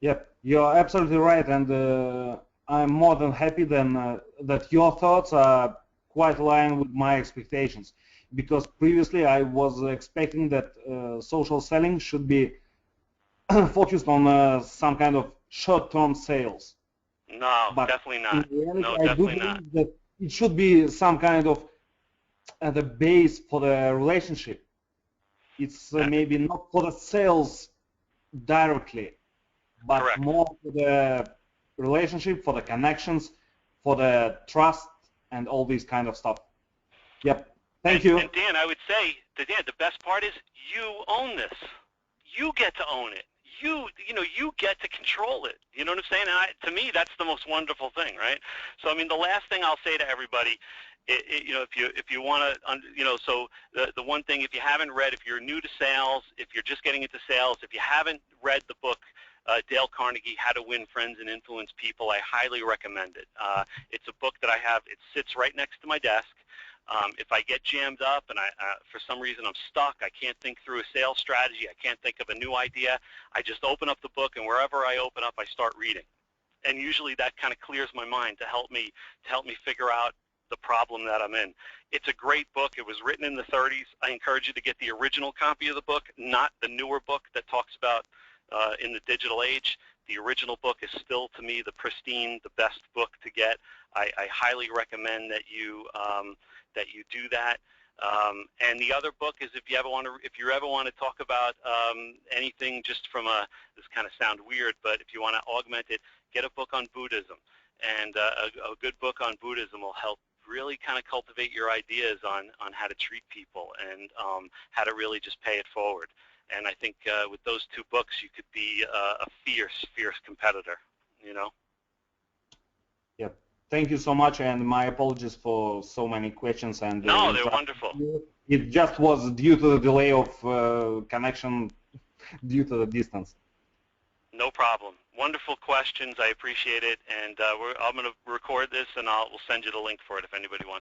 Yep, you're absolutely right, and I'm more than happy that your thoughts are quite aligned with my expectations, because previously I was expecting that social selling should be focused on some kind of short-term sales. No, but definitely not. Reality, No, I definitely do not. believe that it should be some kind of the base for the relationship. It's maybe not for the sales directly, but Correct. more for the relationship, for the connections, for the trust, and all these kind of stuff. Yep. Thank you. And Dan, I would say that the best part is you own this. You get to own it. You get to control it. You know what I'm saying? And to me, that's the most wonderful thing, right? So I mean, the last thing I'll say to everybody, if you want to, so the one thing, if you haven't read, if you're new to sales, if you're just getting into sales, if you haven't read the book Dale Carnegie, How to Win Friends and Influence People, I highly recommend it. It's a book that I have. It sits right next to my desk. If I get jammed up and for some reason I'm stuck, I can't think through a sales strategy, I can't think of a new idea, I just open up the book, and wherever I open up, I start reading. And usually that kind of clears my mind to help me figure out the problem that I'm in. It's a great book. It was written in the 30s. I encourage you to get the original copy of the book, not the newer book that talks about in the digital age. The original book is still, to me, the pristine, the best book to get. I highly recommend that you do that. And the other book is if you ever want to talk about anything, just from this kind of sound weird, but if you want to augment it, get a book on Buddhism. And a good book on Buddhism will help really kind of cultivate your ideas on how to treat people and how to really just pay it forward. And I think with those two books, you could be a fierce competitor, Yep. Thank you so much, and my apologies for so many questions. And no, they're wonderful. It just was due to the delay of connection due to the distance. No problem. Wonderful questions. I appreciate it. And I'm going to record this, and we'll send you the link for it if anybody wants.